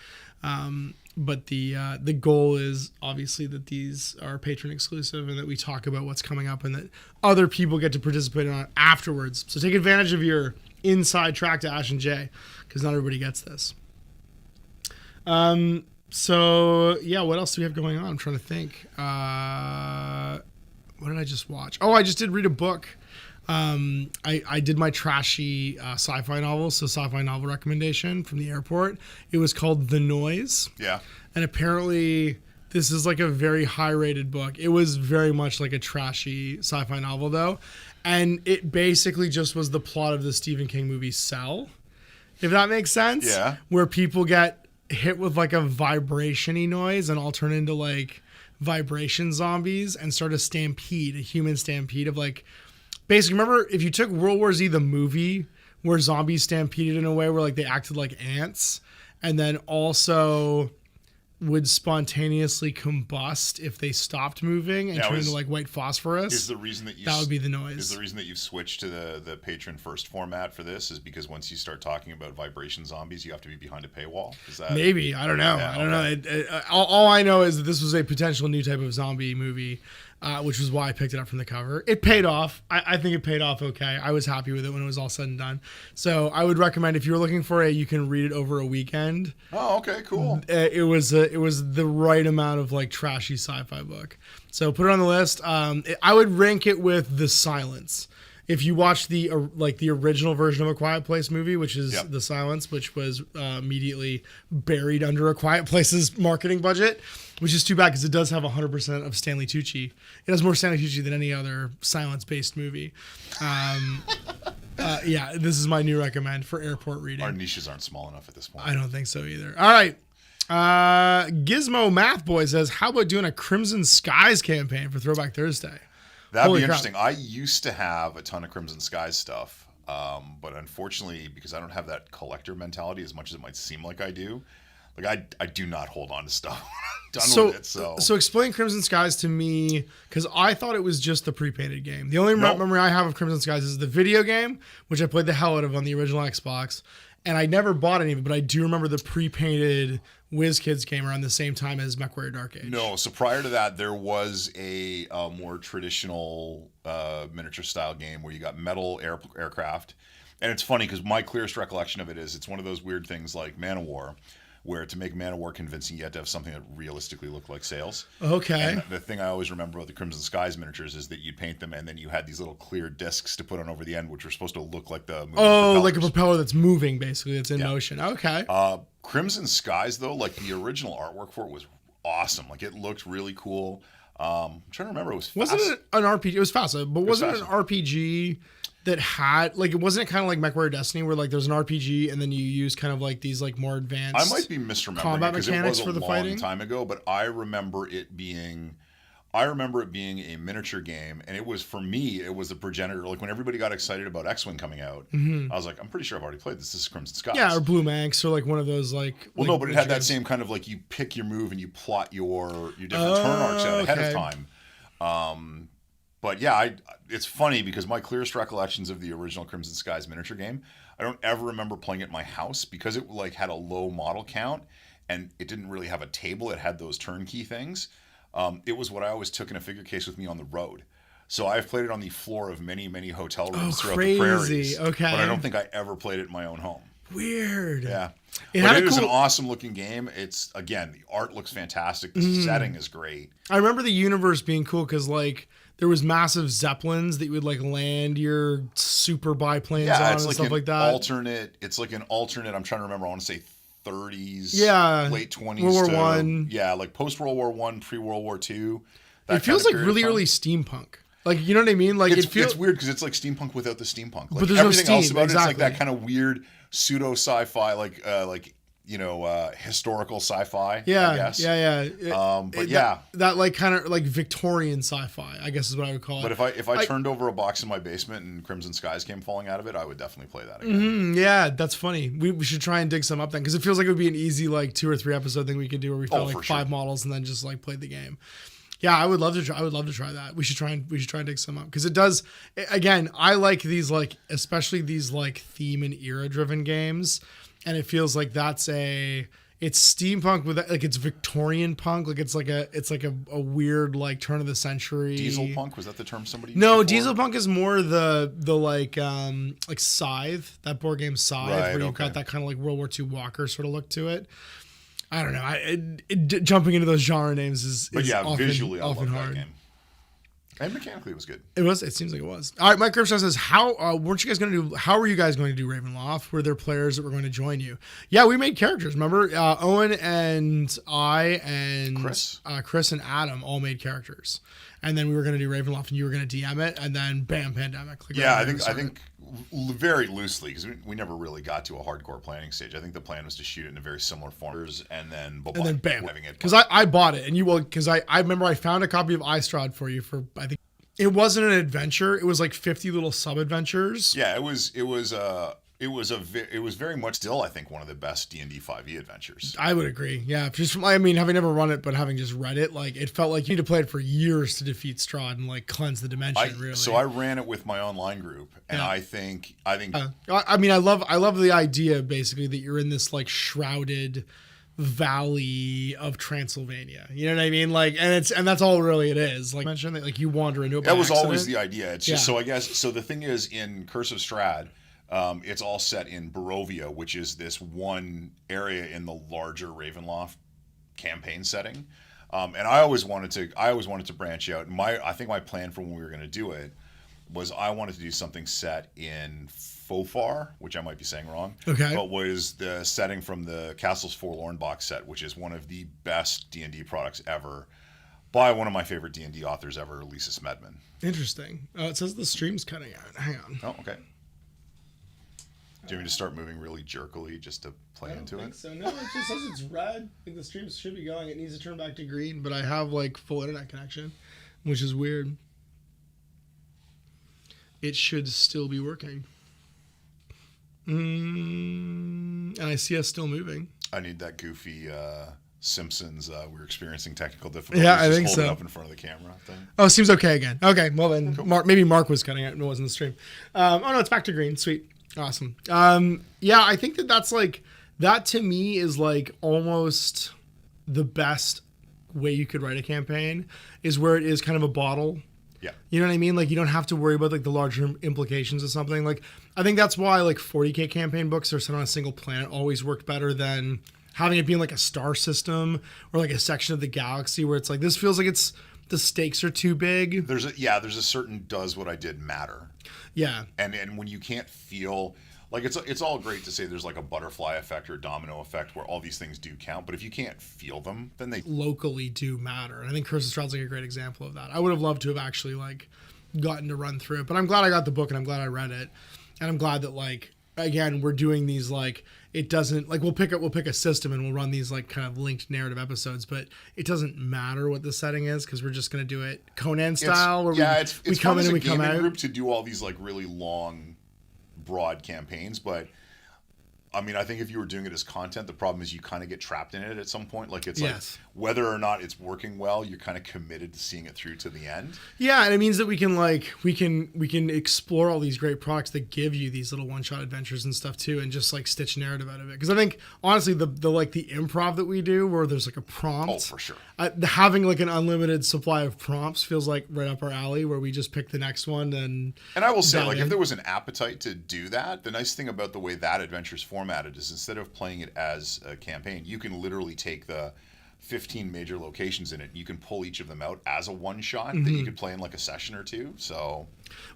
But the goal is obviously that these are patron exclusive and that we talk about what's coming up and that other people get to participate on it afterwards. So take advantage of your inside track to Ash and Jay, because not everybody gets this. So yeah, what else do we have going on? I'm trying to think. What did I just watch? Oh, I just did read a book. I did my trashy sci-fi novel, so sci-fi novel recommendation from the airport. It was called The Noise. Yeah. And apparently this is like a very high-rated book. It was very much like a trashy sci-fi novel, though. And it basically just was the plot of the Stephen King movie Cell, if that makes sense. Yeah. Where people get hit with like a vibration-y noise and all turn into like vibration zombies and start a human stampede of like... Basically, remember if you took World War Z, the movie, where zombies stampeded in a way where like they acted like ants and then also would spontaneously combust if they stopped moving and turn into like white phosphorus. Is the reason that that would be The Noise. Is the reason that you've switched to the patron first format for this is because once you start talking about vibration zombies, you have to be behind a paywall? Is that maybe? I don't know. Yeah, I don't know. All I know is that this was a potential new type of zombie movie. Which was why I picked it up from the cover. It paid off. I think it paid off okay. I was happy with it when it was all said and done. So I would recommend if you're looking for you can read it over a weekend. Oh, okay, cool. It was the right amount of like trashy sci-fi book. So put it on the list. I would rank it with The Silence. If you watch the original version of A Quiet Place movie, which is The Silence, which was immediately buried under A Quiet Place's marketing budget, which is too bad because it does have 100% of Stanley Tucci. It has more Stanley Tucci than any other silence-based movie. Yeah, this is my new recommend for airport reading. Our niches aren't small enough at this point. I don't think so either. All right. Gizmo Math Boy says, how about doing a Crimson Skies campaign for Throwback Thursday? That'd be interesting. I used to have a ton of Crimson Skies stuff, but unfortunately, because I don't have that collector mentality as much as it might seem like I do, like I do not hold on to stuff. Done with it. So explain Crimson Skies to me, because I thought it was just the pre-painted game. The only memory I have of Crimson Skies is the video game, which I played the hell out of on the original Xbox, and I never bought any of it, but I do remember the pre-painted WizKids game around the same time as MechWarrior Dark Age. No, so prior to that, there was a more traditional miniature style game where you got metal aircraft. And it's funny because my clearest recollection of it is it's one of those weird things like Man-O-War, where to make Man-O-War convincing, you had to have something that realistically looked like sails. Okay. And the thing I always remember about the Crimson Skies miniatures is that you'd paint them and then you had these little clear discs to put on over the end, which were supposed to look like the moving propellers. Like a propeller that's moving, basically, that's in motion. Okay. Crimson Skies, though, like the original artwork for it was awesome. Like it looked really cool. I'm trying to remember. Wasn't it an RPG? It was FASA, but wasn't it an RPG that had, like, it wasn't kind of like MechWarrior Destiny where like there's an RPG and then you use kind of like these like more advanced I might be misremembering combat because mechanics it was for the long fighting time ago, but I remember it being a miniature game, and it was, for me, it was the progenitor. Like when everybody got excited about X-Wing coming out, I was like, I'm pretty sure I've already played this. This is Crimson Skies. Yeah, or Blue Manx, or like one of those like. Well, no, but it had that same kind of like you pick your move and you plot your different turn arcs out ahead of time. But yeah, it's funny because my clearest recollections of the original Crimson Skies miniature game, I don't ever remember playing it in my house because it like had a low model count and it didn't really have a table. It had those turnkey things. It was what I always took in a figure case with me on the road. So I've played it on the floor of many, many hotel rooms throughout the prairies. Okay. But I don't think I ever played it in my own home. Weird. Yeah. It is an awesome looking game. It's, again, the art looks fantastic. The setting is great. I remember the universe being cool because like there was massive zeppelins that you would like land your super biplanes on and like stuff like that. It's like an alternate, I'm trying to remember, I want to say 30s, late 20s. World War One. Yeah, like post World War One, pre World War Two. It feels like really early steampunk. Like, you know what I mean? Like it's weird because it's like steampunk without the steampunk. Like but there's everything no steam, else about exactly. It's like that kind of weird pseudo sci-fi, like historical sci-fi. Yeah, I guess. Yeah. That like kind of like Victorian sci-fi, I guess is what I would call it. But if I turned over a box in my basement and Crimson Skies came falling out of it, I would definitely play that again. Yeah, that's funny. We should try and dig some up then because it feels like it would be an easy like 2 or 3 episode thing we could do where we found like 5 models and then just like played the game. Yeah, I would love to try that. We should try and dig some up because it does. Again, I like these like especially these like theme and era driven games, and it feels like it's steampunk with like it's Victorian punk, like it's like a weird like turn of the century. Diesel punk, was that the term somebody used? No, diesel punk is more the like Scythe, that board game Scythe, where you've got that kind of like World War II Walker sort of look to it. I don't know. Jumping into those genre names is often, visually I often love hard. that game. And mechanically, it was good. It seems like it was. All right, Mike Kirchhoff says, how were you guys going to do Ravenloft? Were there players that were going to join you? Yeah, we made characters. Remember, Owen and I and Chris and Adam all made characters, and then we were going to do Ravenloft, and you were going to DM it, and then bam, pandemic. Like, yeah, I think very loosely because we never really got to a hardcore planning stage. I think the plan was to shoot it in a very similar forms, and then bam, because I bought it, and you will because I remember I found a copy of Strahd for you for I think it wasn't an adventure. It was like 50 little sub adventures. Yeah, it was very much still I think one of the best D&D 5e adventures. I would agree. Yeah, just from having never run it, but having just read it, like it felt like you need to play it for years to defeat Strahd and like cleanse the dimension. Really. So I ran it with my online group, and I think. I mean, I love the idea basically that you're in this like shrouded valley of Transylvania. You know what I mean? Like, and that's all really it is. Like mentioned that like you wander into it. That was always the idea. It's just so I guess so. The thing is, in Curse of Strahd, it's all set in Barovia, which is this one area in the larger Ravenloft campaign setting. And I always wanted to branch out. I think my plan for when we were going to do it was I wanted to do something set in Fofar, which I might be saying wrong. Okay. But was the setting from the Castles Forlorn box set, which is one of the best D&D products ever, by one of my favorite D&D authors ever, Lisa Smedman. Interesting. It says the stream's cutting out. Hang on. Oh, okay. Do you want me to start moving really jerkily just to play into it? So no, it just says it's red. I think the stream should be going. It needs to turn back to green, but I have like full internet connection, which is weird. It should still be working. And I see us still moving. I need that goofy Simpsons. We're experiencing technical difficulties. Yeah, I think hold it so. up in front of the camera thing. Oh, it seems okay again. Okay, well then, Cool. maybe Mark was cutting it and it wasn't the stream. Oh no, it's back to green. Sweet, awesome. Yeah, I think that's like that to me is like almost the best way you could write a campaign is where it is kind of a bottle. Yeah. You know what I mean? Like you don't have to worry about like the larger implications of something. Like I think that's why like 40K campaign books are set on a single planet always worked better than having it being like a star system or like a section of the galaxy where it's like this feels like it's the stakes are too big. There's a certain does what I did matter. Yeah. And when you can't feel like it's all great to say there's like a butterfly effect or a domino effect where all these things do count, but if you can't feel them, then they locally do matter. And I think Curse of Strahd's like a great example of that. I would have loved to have actually like gotten to run through it, but I'm glad I got the book and I'm glad I read it. And I'm glad that like again we're doing these like it doesn't like we'll pick a system and we'll run these like kind of linked narrative episodes, but it doesn't matter what the setting is because we're just going to do it Conan style where we come in and we come out. Group to do all these like really long broad campaigns, but I mean, I think if you were doing it as content, the problem is you kind of get trapped in it at some point. Like it's like whether or not it's working well, you're kind of committed to seeing it through to the end. Yeah, and it means that we can explore all these great products that give you these little one-shot adventures and stuff too, and just like stitch narrative out of it. Because I think honestly, the improv that we do, where there's like a prompt. Oh, for sure. Having like an unlimited supply of prompts feels like right up our alley, where we just pick the next one and. And I will say, like, if there was an appetite to do that, the nice thing about the way that adventure's formatted is instead of playing it as a campaign, you can literally take the 15 major locations in it and you can pull each of them out as a one shot that you could play in like a session or two. So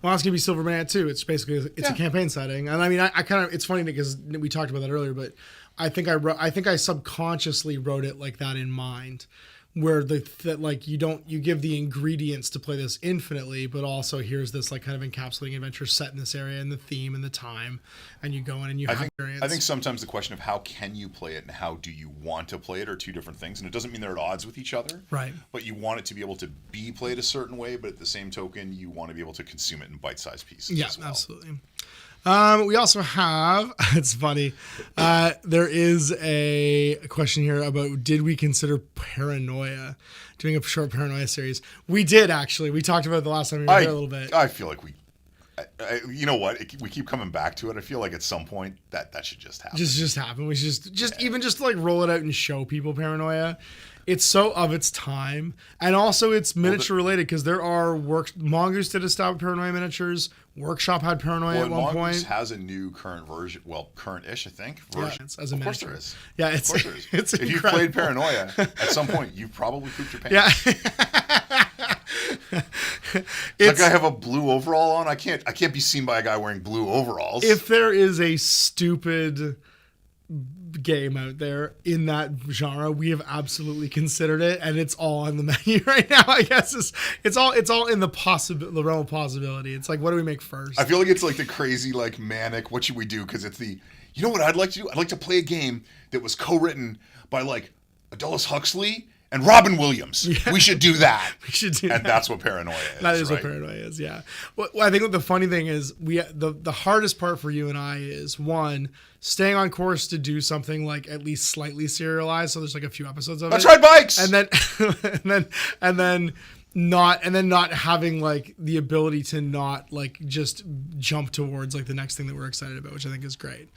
well, that's gonna be Silver Banana too. It's basically a campaign setting, and I mean I kind of it's funny because we talked about that earlier, but I think I subconsciously wrote it like that in mind, where that like you give the ingredients to play this infinitely, but also here's this like kind of encapsulating adventure set in this area and the theme and the time, and you go in and you have experience. I think sometimes the question of how can you play it and how do you want to play it are two different things, and it doesn't mean they're at odds with each other. Right. But you want it to be able to be played a certain way, but at the same token, you want to be able to consume it in bite-sized pieces. Yeah, as well. Absolutely. We also have, it's funny, there is a question here about did we consider Paranoia, doing a short Paranoia series. We did, actually. We talked about it the last time we were here a little bit. I feel like you know what? We keep coming back to it. I feel like at some point that should just happen. Just happen. We should just like roll it out and show people Paranoia. It's so of its time, and also it's miniature related because there are Mongoose did a style with Paranoia miniatures. Workshop had Paranoia at one point. Mongoose has a new current version, current-ish, I think, version. Yeah, as a miniature. Of course there is. Yeah, of course there is. It's if you've played Paranoia, at some point you've probably pooped your pants. Yeah. Like I have a blue overall on. I can't be seen by a guy wearing blue overalls. If there is a stupid game out there in that genre, we have absolutely considered it, and it's all on the menu right now. I guess it's all in the realm of possibility. It's like, what do we make first? I feel like it's like the crazy, like manic. What should we do? Because it's you know what I'd like to do? I'd like to play a game that was co-written by like Aldous Huxley and Robin Williams. Yeah. We should do that. And that's what Paranoia is. That is right? What Paranoia is, yeah. Well, I think the funny thing is the hardest part for you and I is, one, staying on course to do something like at least slightly serialized, so there's like a few episodes of it. Let's ride bikes! And then not having like the ability to not like just jump towards like the next thing that we're excited about, which I think is great.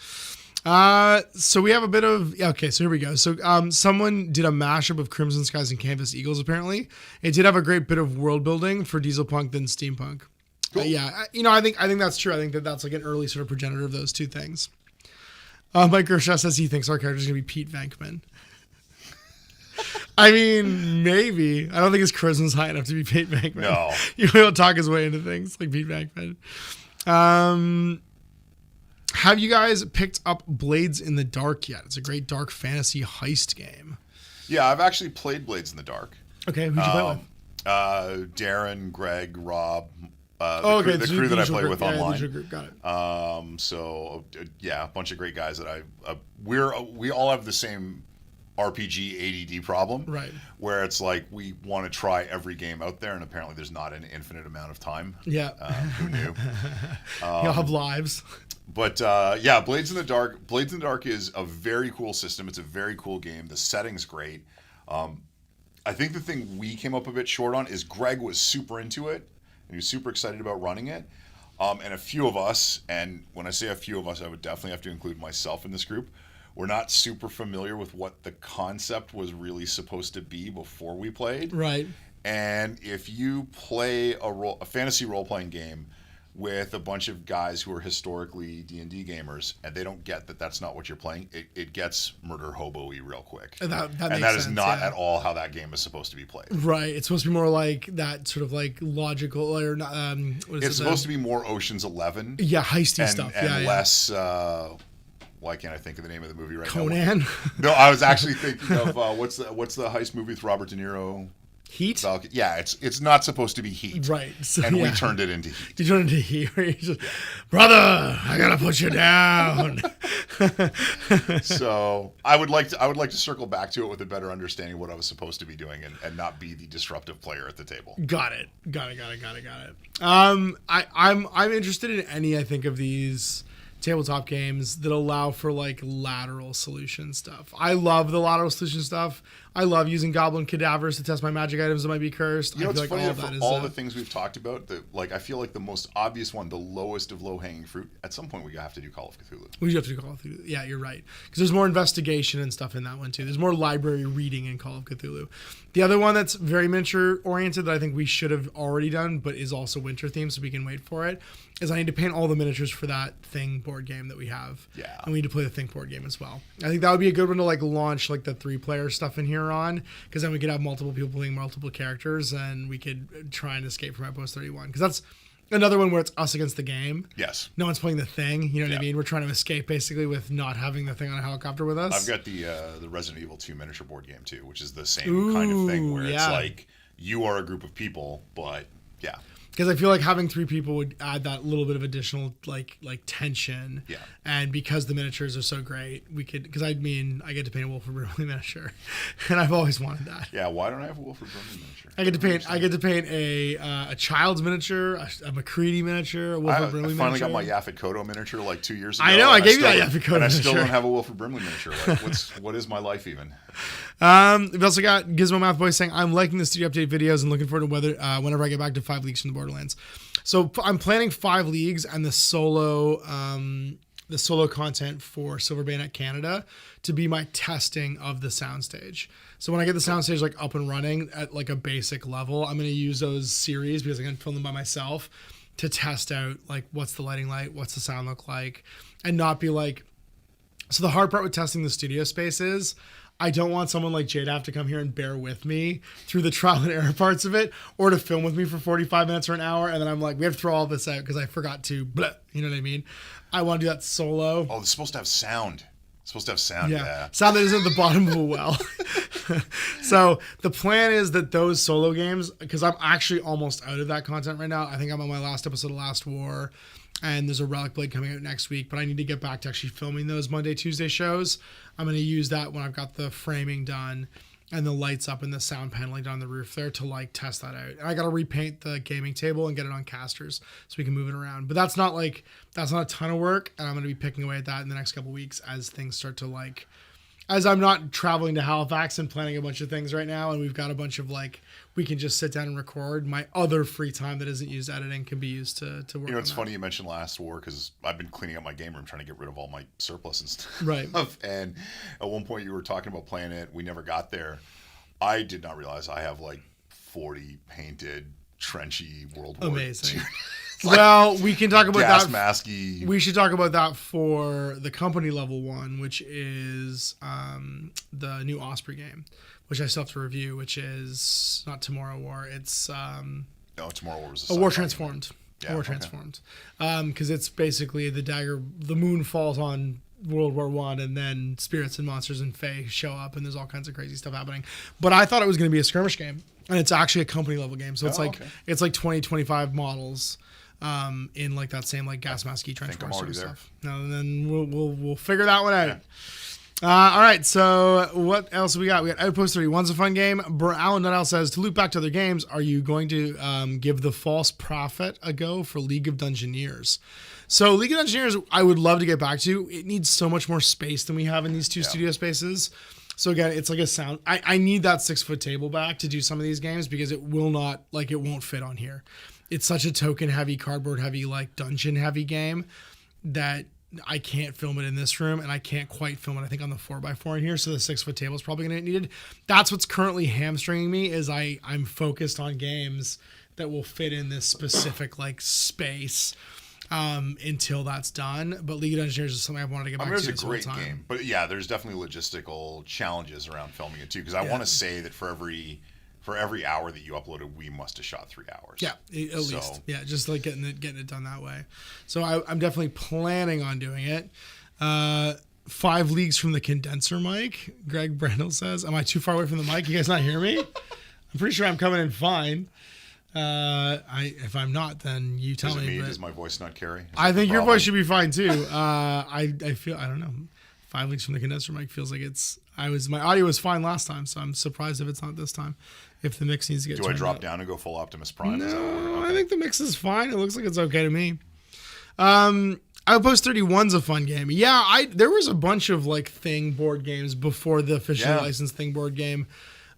So we have a bit of, okay, so here we go. So, someone did a mashup of Crimson Skies and Canvas Eagles, apparently. It did have a great bit of world building for Dieselpunk than Steampunk. Cool. Yeah, I think that's true. I think that's like an early sort of progenitor of those two things. Mike Gershaw says he thinks our character is going to be Pete Venkman. I mean, maybe. I don't think his charisma's high enough to be Pete Venkman. No. He'll talk his way into things like Pete Venkman. Have you guys picked up Blades in the Dark yet? It's a great dark fantasy heist game. Yeah, I've actually played Blades in the Dark. Okay, who'd you play with? Darren, Greg, Rob, The crew that I play with online. The group. Got it. So yeah, a bunch of great guys that we all have the same RPG ADD problem, right? Where it's like we want to try every game out there, and apparently there's not an infinite amount of time. Yeah, who knew? You'll have lives. But yeah, Blades in the Dark. Blades in the Dark is a very cool system. It's a very cool game. The setting's great. I think the thing we came up a bit short on is Greg was super into it, and he was super excited about running it. And a few of us, and when I say a few of us, I would definitely have to include myself in this group. We're not super familiar with what the concept was really supposed to be before we played. Right. And if you play a fantasy role-playing game with a bunch of guys who are historically D&D gamers, and they don't get that that's not what you're playing, it gets murder hobo-y real quick. And that is not at all how that game is supposed to be played. Right. It's supposed to be more like that sort of like logical, or not, it's supposed to be more Ocean's 11. Yeah, heisty stuff. And less... why can't I think of the name of the movie right now? Conan? No, I was actually thinking of what's the heist movie with Robert De Niro? Heat? Yeah, it's not supposed to be Heat. Right. So, and we turned it into Heat. You turned it into Heat. Where you just, brother, I gotta put you down. So I would like to circle back to it with a better understanding of what I was supposed to be doing and not be the disruptive player at the table. Got it. I'm interested in any, I think, of these tabletop games that allow for like lateral solution stuff. I love the lateral solution stuff. I love using goblin cadavers to test my magic items that might be cursed. You know, it's funny that all the things we've talked about, I feel like the most obvious one, the lowest of low-hanging fruit, at some point we have to do Call of Cthulhu. We do have to do Call of Cthulhu. Yeah, you're right. Because there's more investigation and stuff in that one too. There's more library reading in Call of Cthulhu. The other one that's very miniature-oriented that I think we should have already done, but is also winter-themed, so we can wait for it, is I need to paint all the miniatures for that Thing board game that we have. Yeah. And we need to play the Thing board game as well. I think that would be a good one to like launch like the 3-player stuff in here on, because then we could have multiple people playing multiple characters, and we could try and escape from Outpost 31. Because that's another one where it's us against the game. Yes. No one's playing the Thing. You know what I mean? We're trying to escape basically with not having the Thing on a helicopter with us. I've got the Resident Evil 2 miniature board game too, which is the same kind of thing where it's like you are a group of people, but yeah. Because I feel like having 3 people would add that little bit of additional like tension. Yeah. And because the miniatures are so great, we could. Because I get to paint a Wilford Brimley miniature, and I've always wanted that. Yeah. Why don't I have a Wilford Brimley miniature? I get to paint a child's miniature, a McCready miniature, a Wilford Brimley miniature. I finally got my Yaphet Kotto miniature like 2 years ago. I know. I gave you that Yaphet Kotto miniature. And I still don't have a Wilford Brimley miniature. Like, what is my life even? We've also got Gizmo Math Boy saying, I'm liking the studio update videos and looking forward to whenever I get back to 5 Leagues from the Borderlands. So I'm planning 5 Leagues and the solo content for Silver Bayonet Canada to be my testing of the soundstage. So when I get the soundstage like up and running at like a basic level, I'm going to use those series because I can film them by myself to test out like what's the lighting like, what's the sound look like, and not be like. So the hard part with testing the studio space is I don't want someone like Jay to have to come here and bear with me through the trial and error parts of it, or to film with me for 45 minutes or an hour, and then I'm like, we have to throw all this out because I forgot to, blah, you know what I mean? I want to do that solo. Oh, it's supposed to have sound. It's supposed to have sound, yeah. Sound that isn't at the bottom of a well. So the plan is that those solo games, because I'm actually almost out of that content right now. I think I'm on my last episode of Last War, and there's a Relic Blade coming out next week, but I need to get back to actually filming those Monday, Tuesday shows. I'm going to use that when I've got the framing done and the lights up and the sound paneling down the roof there to like test that out. And I got to repaint the gaming table and get it on casters so we can move it around. But that's not a ton of work, and I'm going to be picking away at that in the next couple of weeks as things start to like, as I'm not traveling to Halifax and planning a bunch of things right now, and we've got a bunch of like, we can just sit down and record. My other free time that isn't used editing can be used to work on. You know, it's funny you mentioned Last War because I've been cleaning up my game room trying to get rid of all my surplus and stuff. Right. And at one point you were talking about playing it. We never got there. I did not realize I have like 40 painted, trenchy World War Amazing. II. Well, we can talk about gas that. Masky. We should talk about that for the company level one, which is the new Osprey game, which I still have to review, which is not Tomorrow War. It's no, Tomorrow War was a War Transformed. Yeah, War Transformed. Because it's basically the moon falls on World War I, and then spirits and monsters and fae show up, and there's all kinds of crazy stuff happening. But I thought it was going to be a skirmish game, and it's actually a company level game. So it's it's like 20, 25 models. in like that same like gas mask trench think I'm bar sort already of there. stuff. No, and then we'll figure that one out. All right, so what else we got? We got Outpost 31's a fun game. Alan Nuttall says, to loop back to other games, are you going to give the False Prophet a go for League of Dungeoneers? So League of Dungeoneers, I would love to get back to. It needs so much more space than we have in these two studio spaces. So again, it's like a sound. I need that 6-foot table back to do some of these games because it will not, like, it won't fit on here. It's such a token heavy, cardboard heavy, like dungeon heavy game that I can't film it in this room, and I can't quite film it, I think, on the 4x4 in here. So the 6-foot table is probably going to get needed. That's what's currently hamstringing me is I'm focused on games that will fit in this specific like space until that's done. But League of Dungeoneers is something I've wanted to get back to this It's a great whole time. game, but yeah, there's definitely logistical challenges around filming it too. Because I want to say that for every hour that you uploaded, we must have shot 3 hours. Yeah, at least. Yeah, just like getting it done that way. So I'm definitely planning on doing it. 5 leagues from the condenser mic, Greg Brandel says. Am I too far away from the mic? You guys not hear me? I'm pretty sure I'm coming in fine. If I'm not, then you tell me. Does my voice not carry? I think your voice should be fine too. I feel, I don't know. 5 leagues from the condenser mic feels like my audio was fine last time, so I'm surprised if it's not this time. If the mix needs to get Do I drop down and go full Optimus Prime? No, I think the mix is fine. It looks like it's okay to me. Outpost 31's a fun game. Yeah, there was a bunch of like Thing board games before the officially licensed Thing board game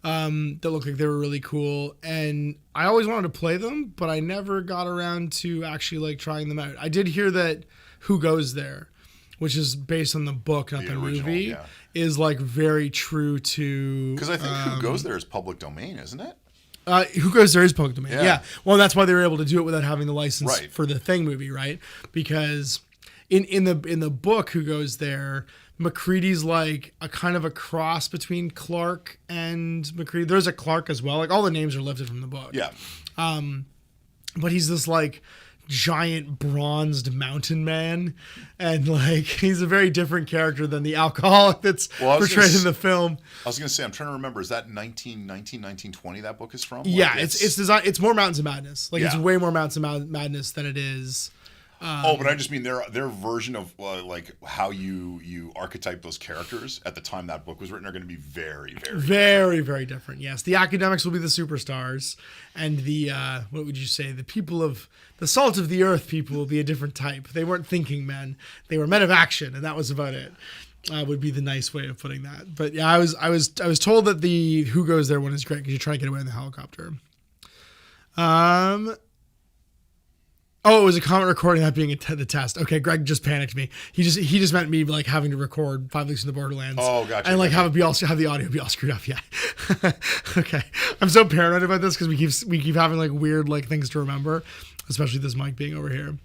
that looked like they were really cool, and I always wanted to play them, but I never got around to actually like trying them out. I did hear that Who Goes There, which is based on the book, not the original, movie, is like very true to. Because I think Who Goes There is public domain, isn't it? Who Goes There is public domain. Yeah. Well, that's why they were able to do it without having the license Right. for the Thing movie, right? Because in the book Who Goes There, McCready's like a kind of a cross between Clark and McCready. There's a Clark as well. Like all the names are lifted from the book. Yeah. But he's this like giant bronzed mountain man, and like he's a very different character than the alcoholic that's portrayed in the film. I was gonna say, I'm trying to remember, is that 1920 that book is from? Yeah, like it's designed, it's more Mountains of Madness. Like it's way more Mountains of Madness than it is. But I just mean their version of like how you archetype those characters at the time that book was written are going to be very, very, very different. Yes, the academics will be the superstars, and the what would you say? The people of the salt of the earth people will be a different type. They weren't thinking men; they were men of action, and that was about it. Would be the nice way of putting that. But yeah, I was told that the Who Goes There one is great because you try to get away in the helicopter. Oh, it was a comment recording that being the test. Okay, Greg just panicked me. He just meant me like having to record 5 Leagues in the Borderlands. Oh, gotcha. And like have the audio be all screwed up. Yeah. Okay. I'm so paranoid about this because we keep having like weird like things to remember, especially this mic being over here.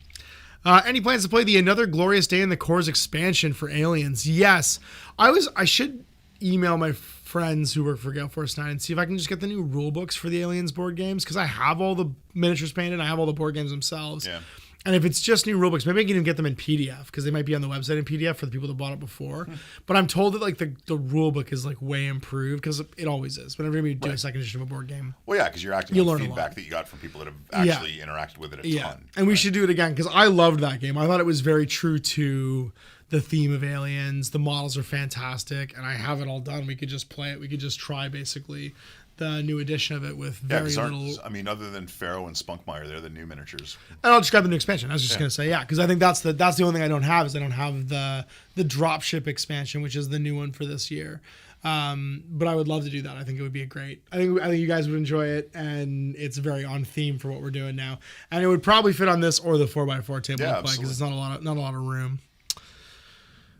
Any plans to play the Another Glorious Day in the Cores expansion for Aliens? Yes. I should email my friends who work for Gale Force 9 and see if I can just get the new rule books for the Aliens board games, because I have all the miniatures painted, I have all the board games themselves. Yeah. And if it's just new rule books, maybe I can even get them in PDF, because they might be on the website in PDF for the people that bought it before. But I'm told that like the rule book is like way improved, because it always is. Whenever you do a second edition of a board game. Well, yeah, because you're acting on feedback that you got from people that have actually interacted with it a ton. And we should do it again, because I loved that game. I thought it was very true to the theme of Aliens. The models are fantastic, and I have it all done. We could just play it. We could just try basically the new edition of it with very little. I mean, other than Pharaoh and Spunkmeyer, they're the new miniatures. And I'll just grab the new expansion. I was just gonna say because I think that's the only thing I don't have is I don't have the dropship expansion, which is the new one for this year. But I would love to do that. I think it would be I think you guys would enjoy it, and it's very on theme for what we're doing now. And it would probably fit on this or the 4x4 table to play, because it's not a lot of room.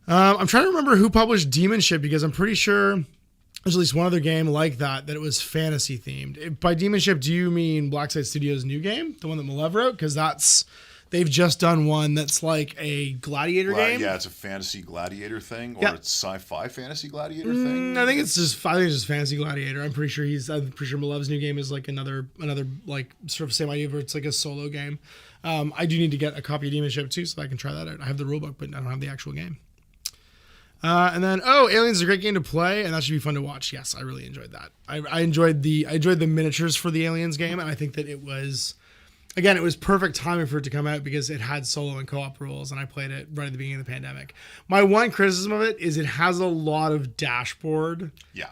I'm trying to remember who published Demon Ship, because I'm pretty sure there's at least one other game like that it was fantasy themed. By Demon Ship, do you mean Blackside Studios' new game, the one that Malev wrote? Because they've just done one that's like a gladiator game. Yeah, it's a fantasy gladiator thing, or it's sci-fi fantasy gladiator thing. I think it's just fantasy gladiator. I'm pretty sure Malev's new game is like another like sort of same idea where it's like a solo game. I do need to get a copy of Demon Ship too, so I can try that out. I have the rulebook, but I don't have the actual game. And then Aliens is a great game to play, and that should be fun to watch. Yes, I really enjoyed that. I enjoyed the miniatures for the Aliens game, and I think that it was Again, it was perfect timing for it to come out because it had solo and co-op rules, and I played it right at the beginning of the pandemic. My one criticism of it is it has a lot of dashboard. Yeah.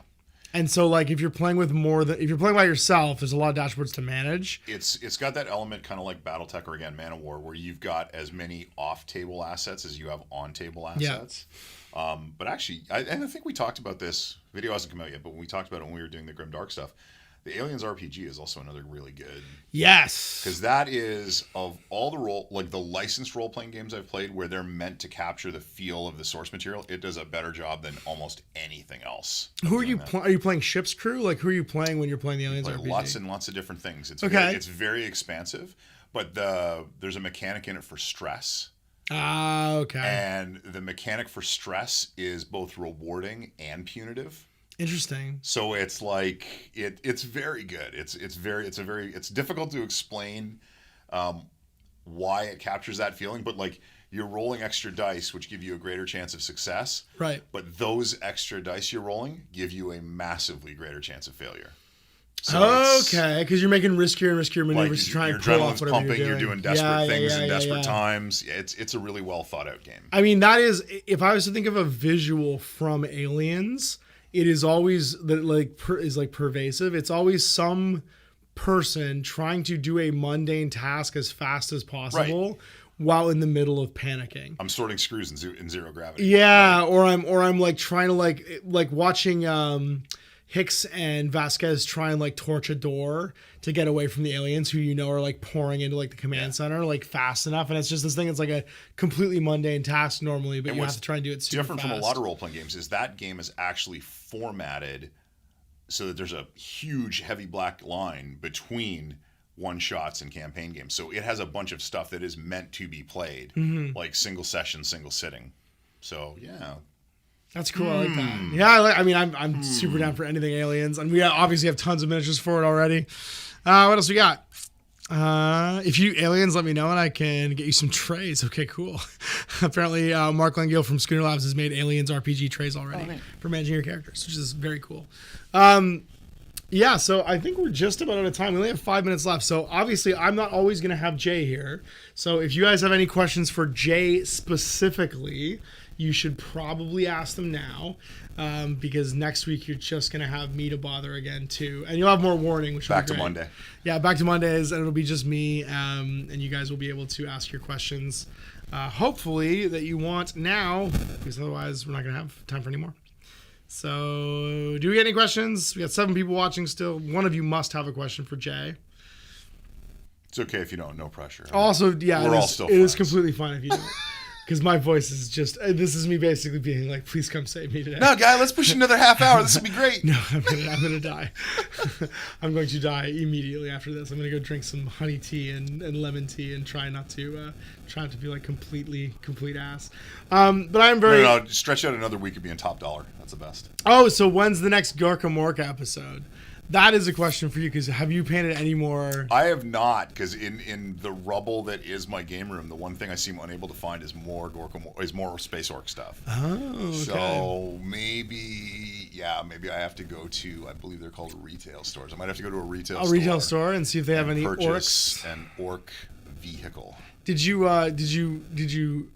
And so, like, if you're playing with if you're playing by yourself, there's a lot of dashboards to manage. It's got that element kind of like BattleTech or again Man of War, where you've got as many off-table assets as you have on-table assets. Yeah. But actually, and I think we talked about this. Video hasn't come out yet, but when we talked about it when we were doing the Grim Dark stuff, the Aliens RPG is also another really good. Yes. Because that is, of all the licensed role-playing games I've played where they're meant to capture the feel of the source material, it does a better job than almost anything else. Who are you playing? Are you playing Ship's Crew? Like, who are you playing when you're playing the Aliens RPG? Lots and lots of different things. It's okay. It's very expansive, but there's a mechanic in it for stress. Ah, okay. And the mechanic for stress is both rewarding and punitive. Interesting. So it's like it's very good. It's difficult to explain why it captures that feeling, but like you're rolling extra dice, which give you a greater chance of success. Right. But those extra dice you're rolling give you a massively greater chance of failure. So okay, because you're making riskier and riskier maneuvers to try and pull off whatever pumping, you're doing. You're doing desperate things in desperate times. It's a really well thought out game. I mean, that is, if I was to think of a visual from Aliens, it is always pervasive. It's always some person trying to do a mundane task as fast as possible while in the middle of panicking. I'm sorting screws in zero gravity. Yeah, right? or I'm like trying to like watching Hicks and Vasquez try and like torch a door to get away from the aliens who are like pouring into like the command center like fast enough, and it's just this thing. It's like a completely mundane task normally, but you have to try and do it super different fast. From a lot of role playing games is that game is actually formatted so that there's a huge heavy black line between one shots and campaign games. So it has a bunch of stuff that is meant to be played like single session, single sitting. So yeah. That's cool. I like that. Yeah, I'm super down for anything Aliens, and we obviously have tons of miniatures for it already. What else we got? If you Aliens, let me know, and I can get you some trays. Okay, cool. Apparently, Mark Langille from Schooner Labs has made Aliens RPG trays already for managing your characters, which is very cool. Yeah, so I think we're just about out of time. We only have 5 minutes left. So obviously, I'm not always going to have Jay here. So if you guys have any questions for Jay specifically, you should probably ask them now, because next week you're just going to have me to bother again too. And you'll have more warning, which will be great. Back to Monday. Yeah, back to Mondays, and it'll be just me, and you guys will be able to ask your questions, hopefully, that you want now, because otherwise we're not going to have time for any more. So, do we get any questions? We got 7 people watching still. One of you must have a question for Jay. It's okay if you don't. No pressure. Also, yeah, we're all still it friends. is completely fine if you don't. Because my voice is just, this is me basically being like, please come save me today. No, guy, let's push another half hour. This will be great. No, I'm gonna die. I'm going to die immediately after this. I'm gonna go drink some honey tea and lemon tea and try not to be like complete ass. But I'm very no, stretch out another week of being top dollar. That's the best. Oh, so when's the next Gorkamorka episode? That is a question for you, because have you painted any more? I have not, because in the rubble that is my game room, the one thing I seem unable to find is more Space Orc stuff. Oh, okay. So maybe I have to go to, I believe they're called retail stores. I might have to go to a retail store and see if they have any purchase orcs. An orc vehicle. Did you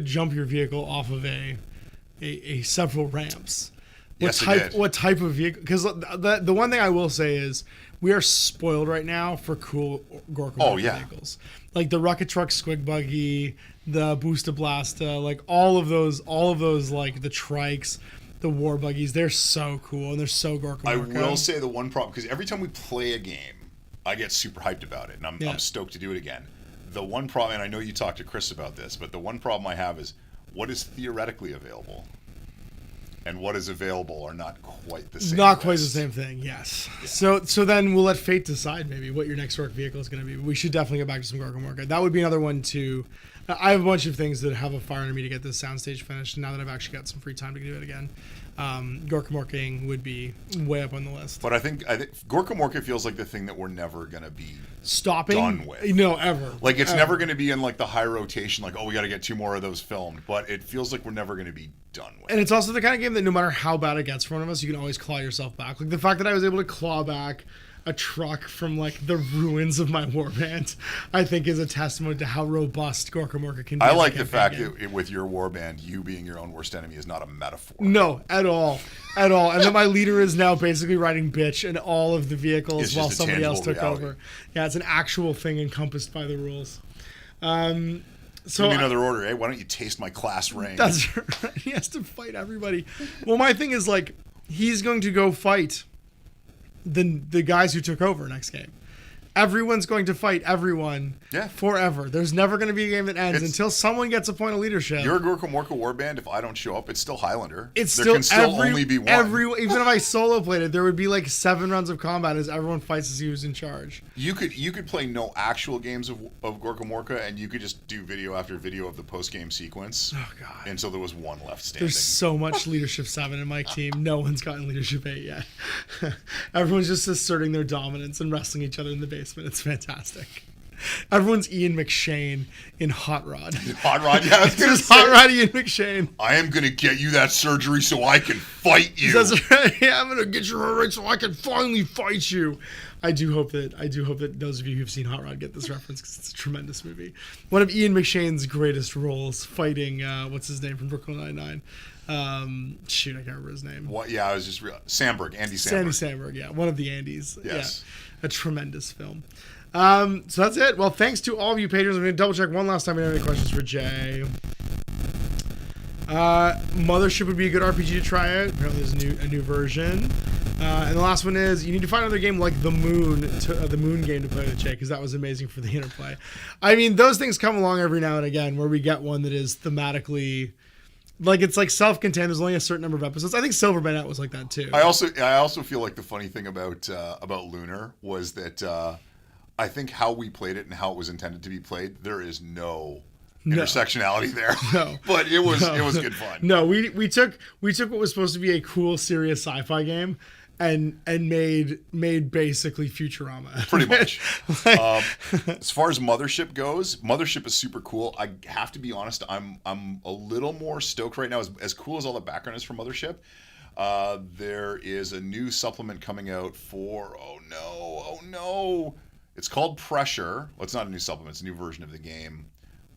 jump your vehicle off of a several ramps? What type of vehicle? Because the one thing I will say is we are spoiled right now for cool Gorkamorka vehicles, like the Rocket Truck Squig Buggy, the Boosta Blasta, like all of those, like the trikes, the War Buggies. They're so cool and they're so Gorkamorka. I will say the one problem, because every time we play a game, I get super hyped about it, and I'm stoked to do it again. The one problem, and I know you talked to Chris about this, but the one problem I have is what is theoretically available. And what is available are not quite the same. Not quite the same thing, yes. Yeah. So then we'll let fate decide maybe what your next orc vehicle is going to be. We should definitely go back to some Gorkamorka. That would be another one too. I have a bunch of things that have a fire under me to get this soundstage finished. Now that I've actually got some free time to do it again, Gorkamorking would be way up on the list. But I think Gorkamorka feels like the thing that we're never going to be done with. No, ever. Like it's never going to be in like the high rotation, like, oh, we got to get 2 more of those filmed. But it feels like we're never going to be done with. And it's also the kind of game that no matter how bad it gets for one of us, you can always claw yourself back. Like the fact that I was able to claw back a truck from like the ruins of my warband, I think is a testament to how robust Gorkamorka can be. I like the fact that with your warband, you being your own worst enemy is not a metaphor. No, at all. And then my leader is now basically riding bitch in all of the vehicles It's while just a somebody else tangible took reality. over. Yeah, it's an actual thing encompassed by the rules. So Give me another order, eh? Why don't you taste my class ring? that's right. He has to fight everybody. Well, my thing is like he's going to go fight the guys who took over next game. Everyone's going to fight everyone forever. There's never going to be a game that ends until someone gets a point of leadership. Your Gorkamorka warband, if I don't show up, it's still Highlander. It's there can still only be one. Even if I solo played it, there would be like 7 rounds of combat as everyone fights as he was in charge. You could play no actual games of Gorkamorka, and you could just do video after video of the post-game sequence. Oh, God. Until there was one left standing. There's so much leadership 7 in my team. No one's gotten leadership 8 yet. Everyone's just asserting their dominance and wrestling each other in the basement. It's fantastic. Everyone's Ian McShane in Hot Rod. Hot Rod, yeah. It's just Hot Rod Ian McShane. I am going to get you that surgery so I can fight you. That's right. Yeah, I'm going to get you right so I can finally fight you. I do hope that those of you who've seen Hot Rod get this reference because it's a tremendous movie. One of Ian McShane's greatest roles, fighting what's his name from Brooklyn Nine-Nine. Shoot, I can't remember his name. What? Yeah, I was just Sandberg, Andy Sandberg. Sandy Sandberg, yeah, one of the Andys. Yes, yeah, a tremendous film. So that's it. Well, thanks to all of you patrons. I'm going to double check one last time. We have any questions for Jay? Mothership would be a good RPG to try out. Apparently, there's a new version. And the last one is you need to find another game like the Moon game to play with Jay because that was amazing for the interplay. I mean, those things come along every now and again where we get one that is thematically. Like it's like self-contained. There's only a certain number of episodes. I think Silver Bennett was like that too. I also feel like the funny thing about Lunar was that I think how we played it and how it was intended to be played, there is no intersectionality there. No. But it was good fun. No, we took what was supposed to be a cool, serious sci-fi game and made basically Futurama. Pretty much. As far as Mothership goes, Mothership is super cool. I have to be honest, I'm a little more stoked right now. As cool as all the background is for Mothership, there is a new supplement coming out for oh no. It's called Pressure. Well, it's not a new supplement, it's a new version of the game.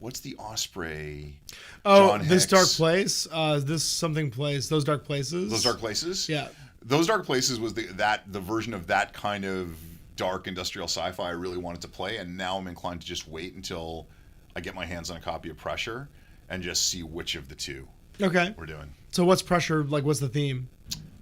What's the Osprey? Oh, This Dark Place? This something place. Those Dark Places? Those Dark Places? Yeah. Those Dark Places was the version of that kind of dark industrial sci-fi I really wanted to play, and now I'm inclined to just wait until I get my hands on a copy of Pressure and just see which of the two we're doing. So what's Pressure, like what's the theme?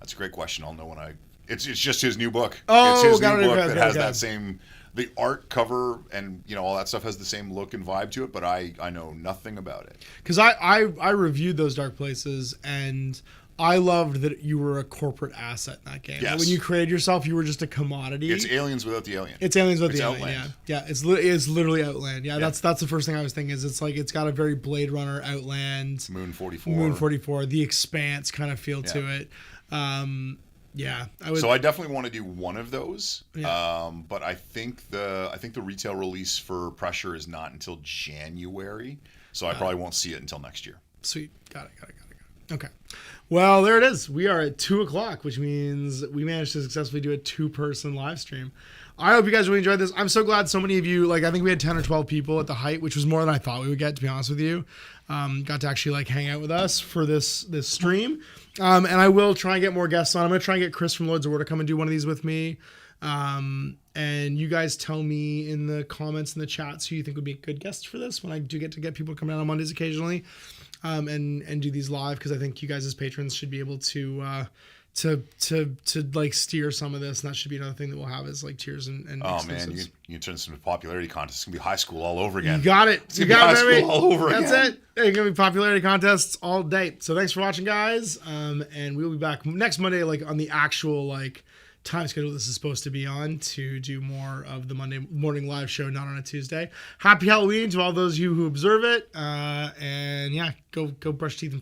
That's a great question. I'll know when it's just his new book. Oh, it's his new book that has that same... The art cover and all that stuff has the same look and vibe to it, but I know nothing about it. Because I reviewed Those Dark Places and I loved that you were a corporate asset in that game. Yes. Like when you created yourself, you were just a commodity. It's aliens without the alien. It's aliens without the Outland. alien. Yeah. It's literally Outland. Yeah, that's the first thing I was thinking is it's like it's got a very Blade Runner, Outland, Moon 44, The Expanse kind of feel to it. Yeah, So I definitely want to do one of those. Yeah. But I think the retail release for Pressure is not until January, so I probably won't see it until next year. Sweet, got it. Okay, well there it is. We are at 2:00, which means we managed to successfully do a 2-person live stream. I hope you guys really enjoyed this. I'm so glad so many of you, like I think we had 10 or 12 people at the height, which was more than I thought we would get, to be honest with you. Got to actually like hang out with us for this stream. And I will try and get more guests on. I'm going to try and get Chris from Lords of War to come and do one of these with me. And you guys tell me in the comments in the chats who you think would be a good guest for this when I do get to get people to come out on Mondays occasionally and do these live, because I think you guys as patrons should be able to like steer some of this, and that should be another thing that we'll have is like tiers and oh man, you turn this into a popularity contest. It's gonna be high school all over again. You got it. You got it, baby. All over That's again. it. It's gonna be popularity contests all day. So thanks for watching, guys. And we'll be back next Monday, like on the actual like time schedule this is supposed to be on, to do more of the Monday morning live show, not on a Tuesday. Happy Halloween to all those of you who observe it. And yeah, go brush teeth and